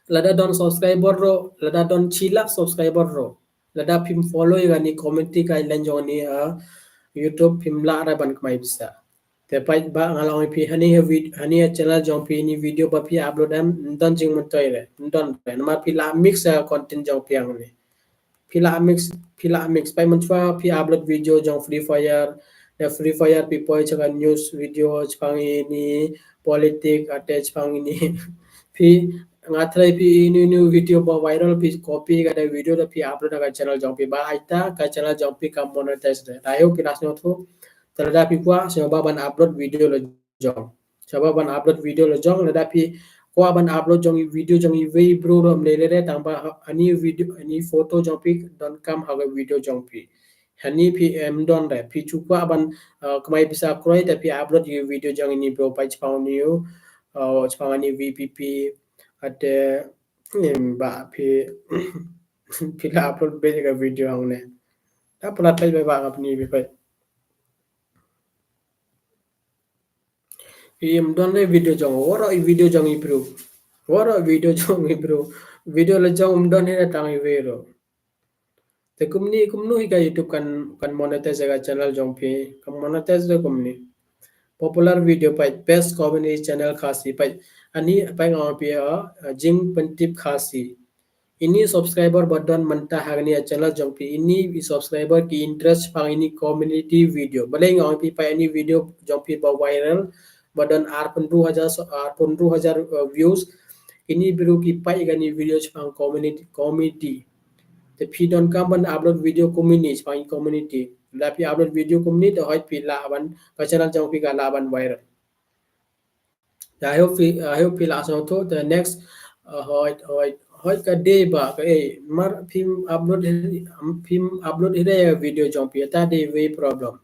lada don subscriber ro lada don chilak subscriber ro lada pim follow ni community guideline joni YouTube pim la ra ban kamai bisa te pai ba ngalang pi hani channel jong pi ni video ba pi upload am don jing mon toy le don pe ma pi la mix content jong pi ang ni pi la mix pai mon chwa pi upload video jong free fire the free fire pi poi cha news video chang ni politic attach pang ni pi ngathrai pi new video ba viral pi copy ga video da pi upload ka channel jong pi ba aita ka channel jong pi kam monetize de ayo pi las tho terhadap kuah coba ban upload video le jong coba ban upload video le jong tetapi kuah ban upload jong video jong i bro rom le le tambah ani video ani foto jong pi don kam haga video jong pi hani pi don re pi chukwa ban kemai bisa kroi tapi upload video jong ini bro pai chpang new chpang ani vpp ada ba pi pila upload be ga video ang ne ta pula pai ba apni bi pai don le video jong woro video jong improve woro video jong improve video le jong don he tang i vero te kumnu hi ka YouTube kan monetize ga channel jong pi kan monetize de kumni popular video pai best comedy channel khasi pai ani pai ngau pi jing pentip khasi ini subscriber badon manta hagni channel jong pi ini subscriber ki interest pang ini community video balai ngau pi pai ini video jong pi ba viral badan R15,000 views ini biru ki pai gani video chang community te pi don kam ban upload video community la pi upload video community hoi pi la ban ka channel jong pi ga la ban viral I hope pi la so to the next hoi ka day ba ka mar upload ire video jong pi ta day way problem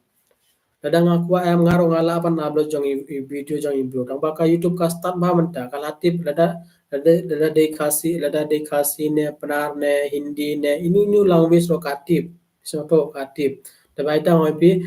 kadang aku am ngaro ngala pan upload jong video jong improve tang baka YouTube ka start ba menta kalatip lada de khasi ne penar ne hindi ne ini language ro katip so to katip tabai ta hoi pi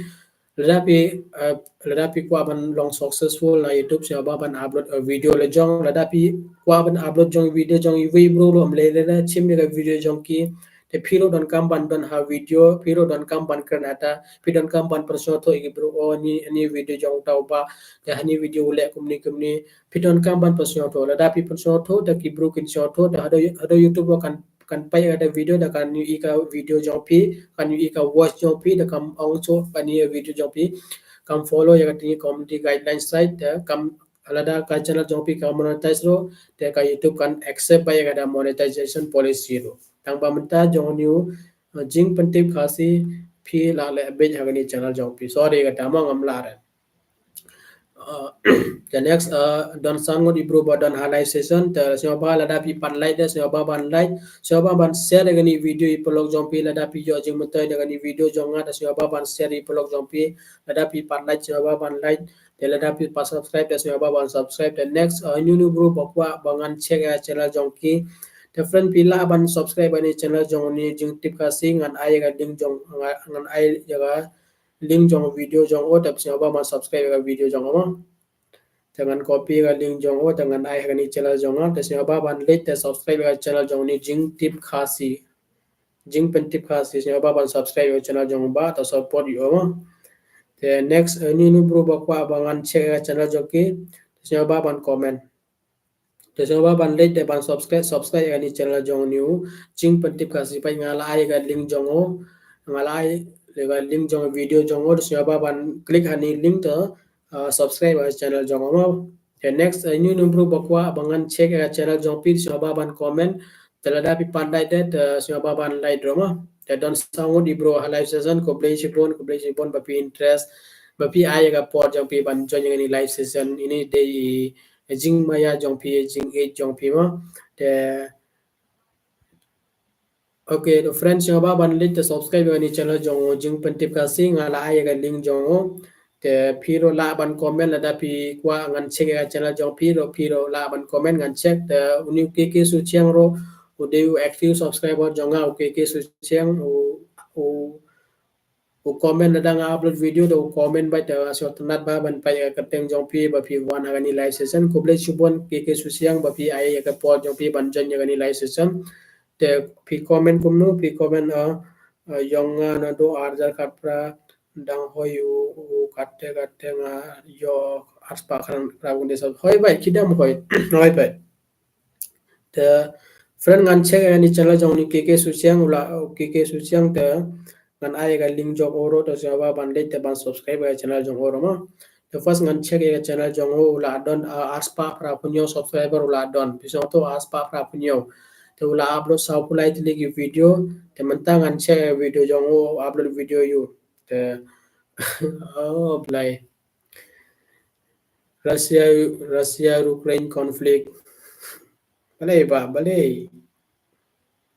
lada pi kwa ban long successful na YouTube se ba ban upload video le jong lada pi kwa ban upload jong video jong bro ro le chim ne video jong ki te phiro don kam ban don ha video phiro don kam ban kren ata phi don kam ban persyo tho igi bro o ni video jong tau ba te hani video ule kumni phi don kam ban persyo tho la da pi persyo tho te ki bro kin syo tho da hado youtube lo kan pai ada video da kan yu ika video jong pi kan yu ika watch jong pi da kam ong so kan ni video jong pi kam follow ya kan community guidelines site da kam alada ka channel jong pi ka monetize ro te ka youtube kan accept ba ya ada monetization policy ro tang ba menta jong new jing pentip khasi phi la le be hagani channel jong pi sorry ga tamang am la uh, the next don sango di bro don halai session te sioba lada pi pan like de sioba ban share dengan ni video i pelok jompi lada pi jo jing mutai dengan ni video jonga da sioba ban share i pelok jompi lada pi pan like sioba ban like te lada pi pas subscribe da sioba ban subscribe the next new bro bakwa bangan check channel jongki the friend pila ban subscribe ani channel jong ni jing tip ka sing ngan ai ga ding jong ngan ai jaga link jong video jong o tap sioba ban subscribe ga video jong mo jangan copy ga link jong o jangan ai ga ni channel jong a te sioba ban like te subscribe ga channel jong ni jing tip khasi jing pen tip khasi sioba ban subscribe ga channel jong ba to support yo mo the next ni nu bro bakwa bangan check ga channel jong ki sioba ban comment te sioba ban like te ban subscribe ga ni channel jong new jing pen tip khasi pai ngala ai ga link jong o ngala ai le ga link jong video jong o sioba ban click ani link to subscribe our channel jong mo the next new number bakwa bangan check our channel jong pi sioba ban comment telada pi pandai det sioba ban like drama te don sango di bro live session ko play sipon bapi interest bapi ai ga pot jong pi ban join ni live session ini day jing maya jong pi jing 8 jong pi mo te okay, the friends yung ba ban lit subscribe ni channel jong jing pentip kasi nga la ay ga link jong te piro la ban comment la da pi kwa ngan check ga channel jong piro la ban comment ngan check te uni ke su chiang ro u de u active subscriber jong nga ke su chiang u u comment la da nga upload video do comment ba te so tanat ba ban pa ga kateng jong pi ba pi wan ha ni live session ko ble subon ke su chiang ba pi ay ga po jong pi ban jan ga ni live session te pi comment kumno pi comment yonga na do arjar kapra dang hoyu katte nga yo aspa kan ragun desa hoy bai kidam hoy hoy bai te friend ngan che ni channel jong ni ke susiang ula ke susiang te ngan ai ga link job oro to jawa ban le te ban subscribe ga channel jong oro ma the first ngan che ga channel jong o ula don aspa pra punyo subscriber ula don piso to aspa pra punyo te ula upload sa pulai te lagi video te mentang ngan che video jong o upload video you te oh play Russia Russia Ukraine conflict balai ba balai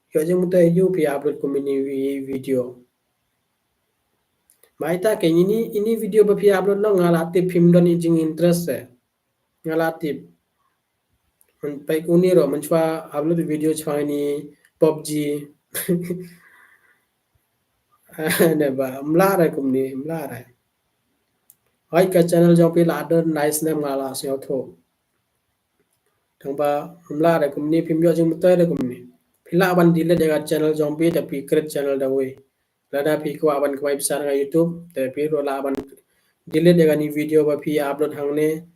yo jeng mutai you pi upload community video mai ta ke ini video ba pi upload no ngalati film don jing interest se ngalati pai kuni ro manchwa upload video chwa ni PUBG ne ba mlara kumni mlara hai ka channel jong pi la don nice name ngala se tho thang ba mlara kumni phim yo jing mutai re kumni phila ban dile de channel jong pi da pi create channel da we lada pi ko aban ko website nga youtube te pi ro la aban delete de ni video ba pi upload hangne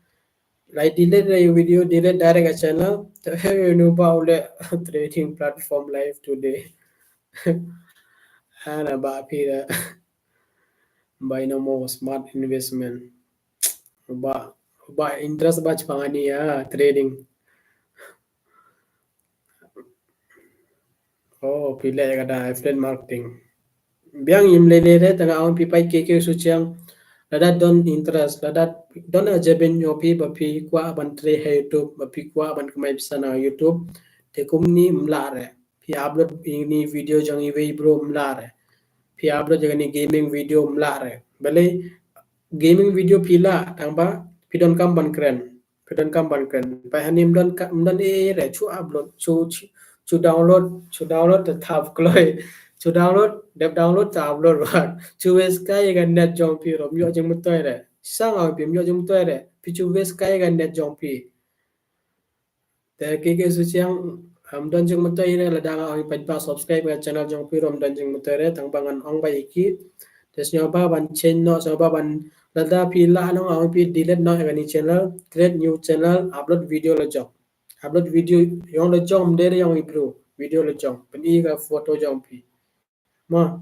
like delete the video delete direct a channel te nu ba ule trading platform live today ana ba pi da binomo smart investment ba ba interest ba chpani ya trading oh pile ga da affiliate marketing biang im le tanga on pi pai ke su chiang lada don interest lada don a jeben yo pi ba pi kwa ban tre he youtube ba pi kwa ban kmai sana youtube te kumni mla re pi upload ni video jang i wei bro mla re pi upload jang ni gaming video mla re bale gaming video pila tangba pi don kam ban kren pi don kam ban kren pa hanim don e re chu upload chu download the thap kloi chu download dep download ta upload wa chu wes kai ga net jong pi rom yo jeng mutoy re sang au pim yo jeng mutoy re pi chu wes kai ga net jong pi te ke su chiang dan jeng mutai re ladang ong pa subscribe ga channel jong pi rom dan jeng mutai re tang bangan ong ba iki tes nyoba ban chen no nyoba ban lada pi la no ong pi delete no ga ni channel create new channel upload video la jong upload video yong la jong de yong improve video la jong pen i ga photo jong pi ma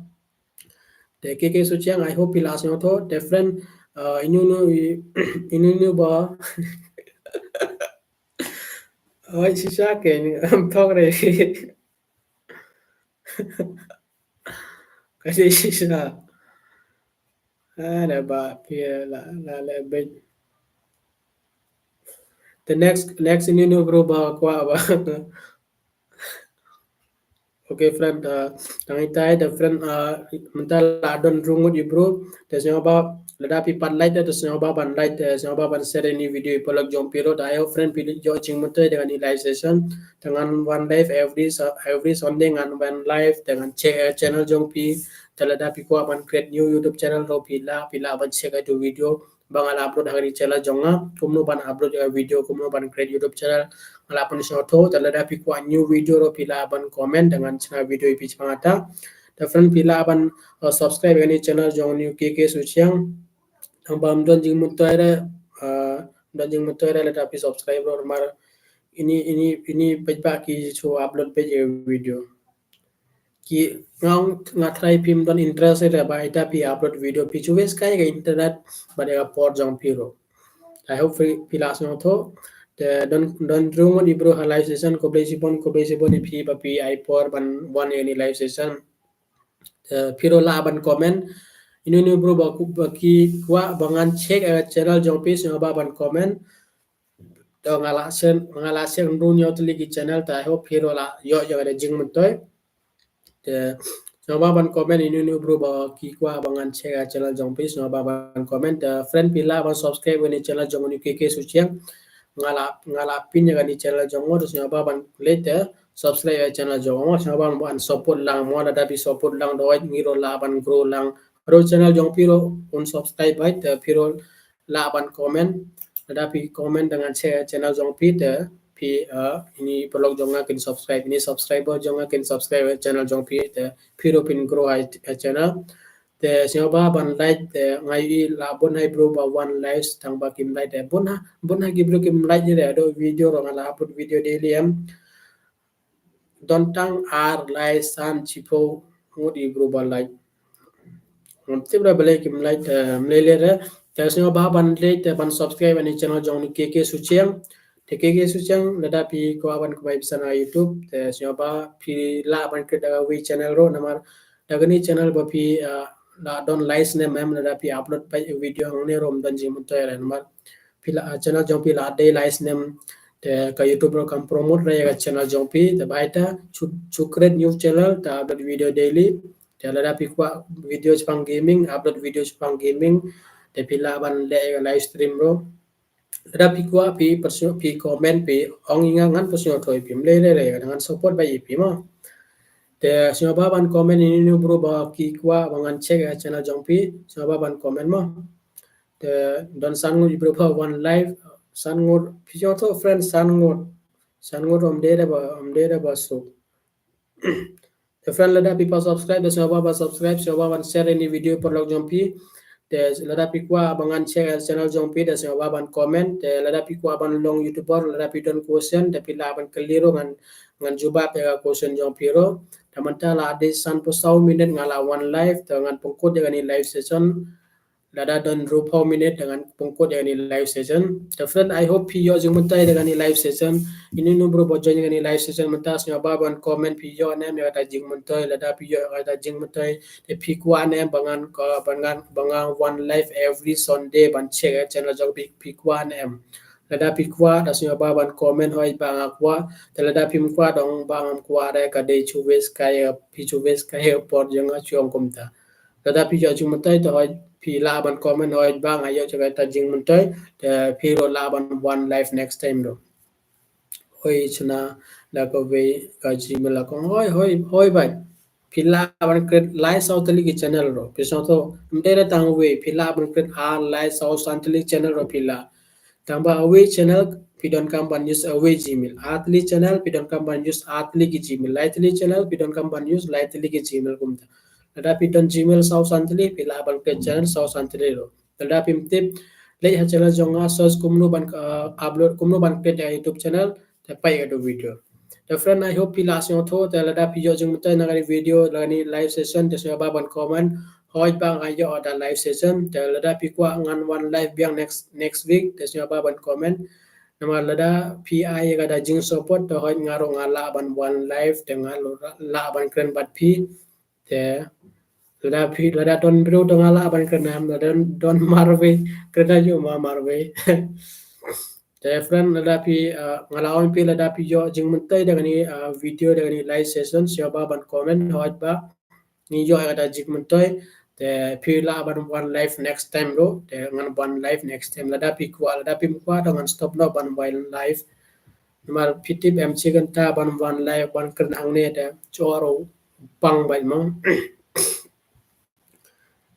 de ke su chiang I hope pi la sing tho different inu no inu no ba oi si sa ke ni am thok re kasi si sa ada ba pi la be the next inu no bro ba kwa ba okay, friend. Tangitai the friend mental adon rungut ibro. Tes nyoba lada pi pan light tes nyoba ban light tes nyoba ban share ni video ipolak jom piro. Ayo friend pilih jo ching mutai dengan ni live session dengan one live every Sunday dengan one live dengan channel jom pi. Talada pi ko ban create new YouTube channel ro pila ban share itu video. Bang ala upload hari channel jonga. Kumno ban upload video kumno ban create YouTube channel alapun shoto talada pi kwa new video ro pila aban comment dengan channel video ipi changata different pila aban subscribe ini channel jong new keke suciang bam don jing mutare don jing mutare lada pi subscribe ro mar ini page pa ki chu upload page video ki ngong ngatrai pim don interest re ba ita pi upload video pi chu wes kai ga internet ba de port jong piro I hope pila asno tho don room ni bro live session ko blesi bon pi pa pi I por ban one any live session piro la ban comment ini bro ba ku ba ki kwa bangan check channel jong pi so ba ban comment to ngala sen run yo tli ki channel ta I hope piro la yo yo de jing mun toy so ba ban comment ini bro ba ki kwa bangan check channel jong pi so ba ban comment friend pila ban subscribe ni channel jong ni ke su chiang ngalapin ya di channel jongo terus nyoba ban later subscribe ya channel jongo nyoba ban support lang mo ada bi support lang do ngiro la ban grow lang ro channel jong piro un subscribe by the piro la ban comment ada bi comment dengan share channel jong pi the pi ini blog jonga kin subscribe ini subscriber jonga kin subscribe channel jong pi the piro pin grow channel te siapa ban light te ngai la bon hai bro ba one live tang ba kim light te bon ha gi bro kim light je do video ro ngala upload video daily am don tang ar lai san chipo ngodi bro ba light te bra bale kim light mlele re te siapa ban light te ban subscribe ani channel jong ni ke suciang te ke suciang lada pi ko aban ko bai sana YouTube te siapa pi la ban ke da wi channel ro namar dagani channel ba pi la don live ne mem na pi upload pa video ne rom dan ji mun tayar mar pila channel jong pi la day live nem te ka YouTube ro kam promote re ga channel jong pi te baita chu create new channel ta upload video daily te la pi kwa video pang gaming upload video pang gaming te pila ban le live stream ro la pi kwa pi perso pi comment pi ong inga ngan perso thoi pi le dengan support ba pi ma te siapa ban komen ini bro ba ki kwa bangan check channel jongpi siapa ban komen mo te don sangu bro ba one live sangu pijo to friend sangu om dere ba so te friend lada pipa subscribe siapa ba subscribe siapa ban share ini video per log jongpi te lada pikwa bangan share channel jongpi te siapa ban komen te lada pikwa ban long youtuber lada pidon question te pila ban keliro ngan juba pe question jongpi ro tamanta la ade san po 100 minit ngala one live dengan pengkod dengan live session lada don 20 minit dengan pengkod dengan live session the friend I hope yo jeng mentai dengan live session ini nombor bojo dengan live session mentas nyoba ban comment yo ne me ta jeng mentai lada yo ta jeng mentai te pikwa ne bangan one live every Sunday ban check channel jog pikwa ne lada pikwa da nyoba ban comment hoi bang akwa telada pim kwa dong bang kwa re ka de chuves kaya pi chuves kaya por janga chuang komta lada pi jo chung mutai to hoi pi la ban comment hoi bang ayo chaga ta jing mutai te pi ro la ban one life next time do hoi chuna la ko ve ka ji mala ko hoi bai pi la ban kret lai sau tali ki channel ro pi so to mdere tang we pi la ban kret ha lai sau santali channel ro pi la tamba awe channel pidon kamban use away Gmail. Atli channel pidon kamban use atli ki Gmail. Lightly channel pidon kamban use lightly ki Gmail kumta. Lada pidon Gmail sau santli pila ban ke channel sau santli lo. Lada pim tip lei ha channel jonga search kumnu ban upload kumnu ban ke YouTube channel te pai ado video. The friend I hope pila asing otho te lada pijo jeng mutai nagari video lani live session te sa ban comment hoi bang ayo ada live session te lada pi kwa ngan one live biang next week te sa ban comment nama lada PI kada jing support to hoi ngaro ngala ban one live te ngalo la ban kren bat pi te lada don bro to ngala ban kren am lada don marwe krena yo marwe te friend lada pi ngalawan pi lada pi yo jing mentai dengan ni video dengan ni live session siapa ban comment hoi ba ni yo ada jing mentai te pi la ban one live next time lo te ngan one live next time lada pi kwa dengan stop no ban one live mal pitip em chicken ta ban one live ban kern ang ne te choro pang bai mong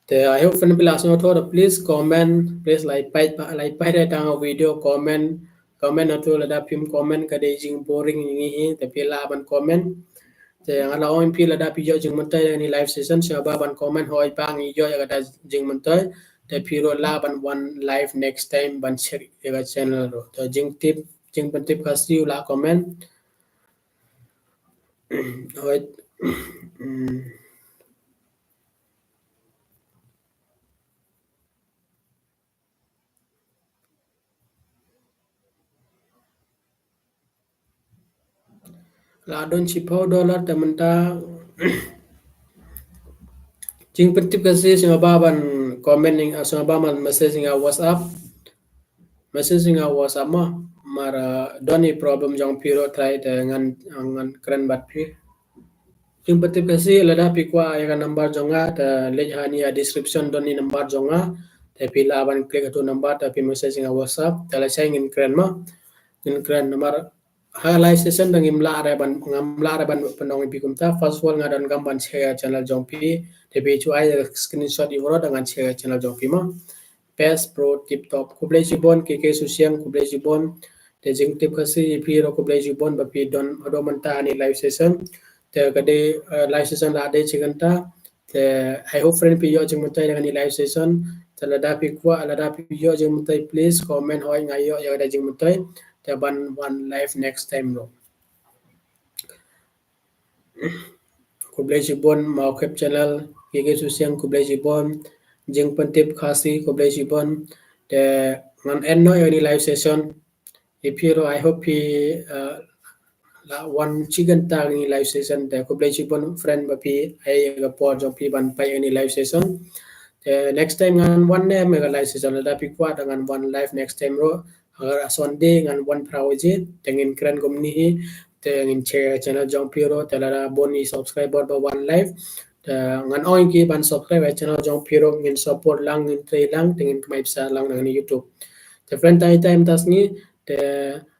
te I hope fan bila asing otho please comment please like pai da tang video comment atho lada pim comment ka de jing boring ni hi te pila ban comment te ngala on pila da pi yo jing mentai ni live session siapa ban comment hoi pang yo ya da jing mentai te piro la ban one live next time ban share ya channel ro te jing tip kasi la comment hoi la don chipau dollar te menta jing tip kasi siapa ban comment ning siapa ban message ning messaging a WhatsApp ma mara doni problem jong piro try te ngan keren bat pi jing patip kasi lada pi kwa ya number jonga te lej hani a description doni number jonga te pila ban klik tu number te pi messaging a WhatsApp te la sai ngin keren ma ngin keren number highlight session dang imla are ban ngamla are ban penong pi kumta first wall ngadan gamban share channel jong pi te pi chu ai screenshot i woro dengan share channel jong pi ma Pes Pro Tip Top kublai jibon ke susiang kublai jibon te jing tip kasi pi ro kublai jibon ba pi don odo manta ni live session te kade live session la de chiganta te I hope friend pi yo jing manta ni live session te lada pi kwa lada pi yo jing manta please comment hoi ngayo ya da jing manta te ban one live next time lo kublai jibon mau kep channel ke susiang kublai jibon jing pentip khasi kublai jibon the ngan enno any live session if you I hope he la one chicken tag ni live session the kublai jibon friend bapi ai ga por jo pi ban pai any live session the next time ngan one ne mega live session la pi kwa dengan one live next time ro agar Sunday ngan one prawaje tengin keren komni hi tengin share channel jong piro telara boni subscriber ba one live ngan oi ki ban subscribe channel jong piro ngin support lang ngin trade lang tengin kmai bisa lang nang YouTube the friend time tas ni the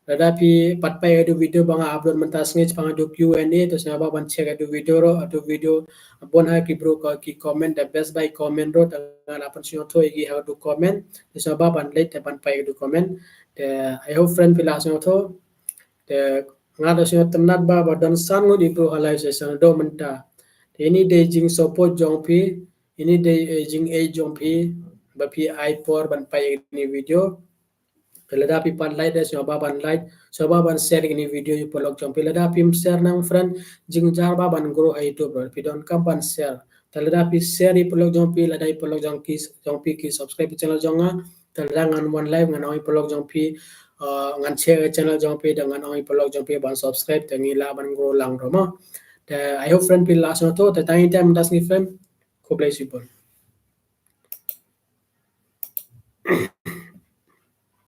rada pi patpai edu video banga upload mentas ngi panga do Q&A to snaba ban check edu video ro edu video bon ha ki bro ki comment the best by comment ro tangan apan sio to igi ha do comment to snaba ban late ban pai edu comment the I hope friend pila sio to the ngado sio tenat ba don san ngo di bro live session do menta ini day jing support jong pi ini day jing a jong pi ba pi I por ban pai ni video pelada pi pan like des nyoba ban like soba ban share ini video yu polok jong pelada pi share nang friend jing jar ba ban grow ha youtube pi don kam ban share pelada pi share i polok jong pi lada i polok jong pi ki subscribe channel jonga pelada ngan one live ngan oi polok jong pi ngan share channel jong pi dengan oi polok jong pi ban subscribe tengi la ban grow lang ro ma I hope friend pi last no to ta time das ni friend ko bless you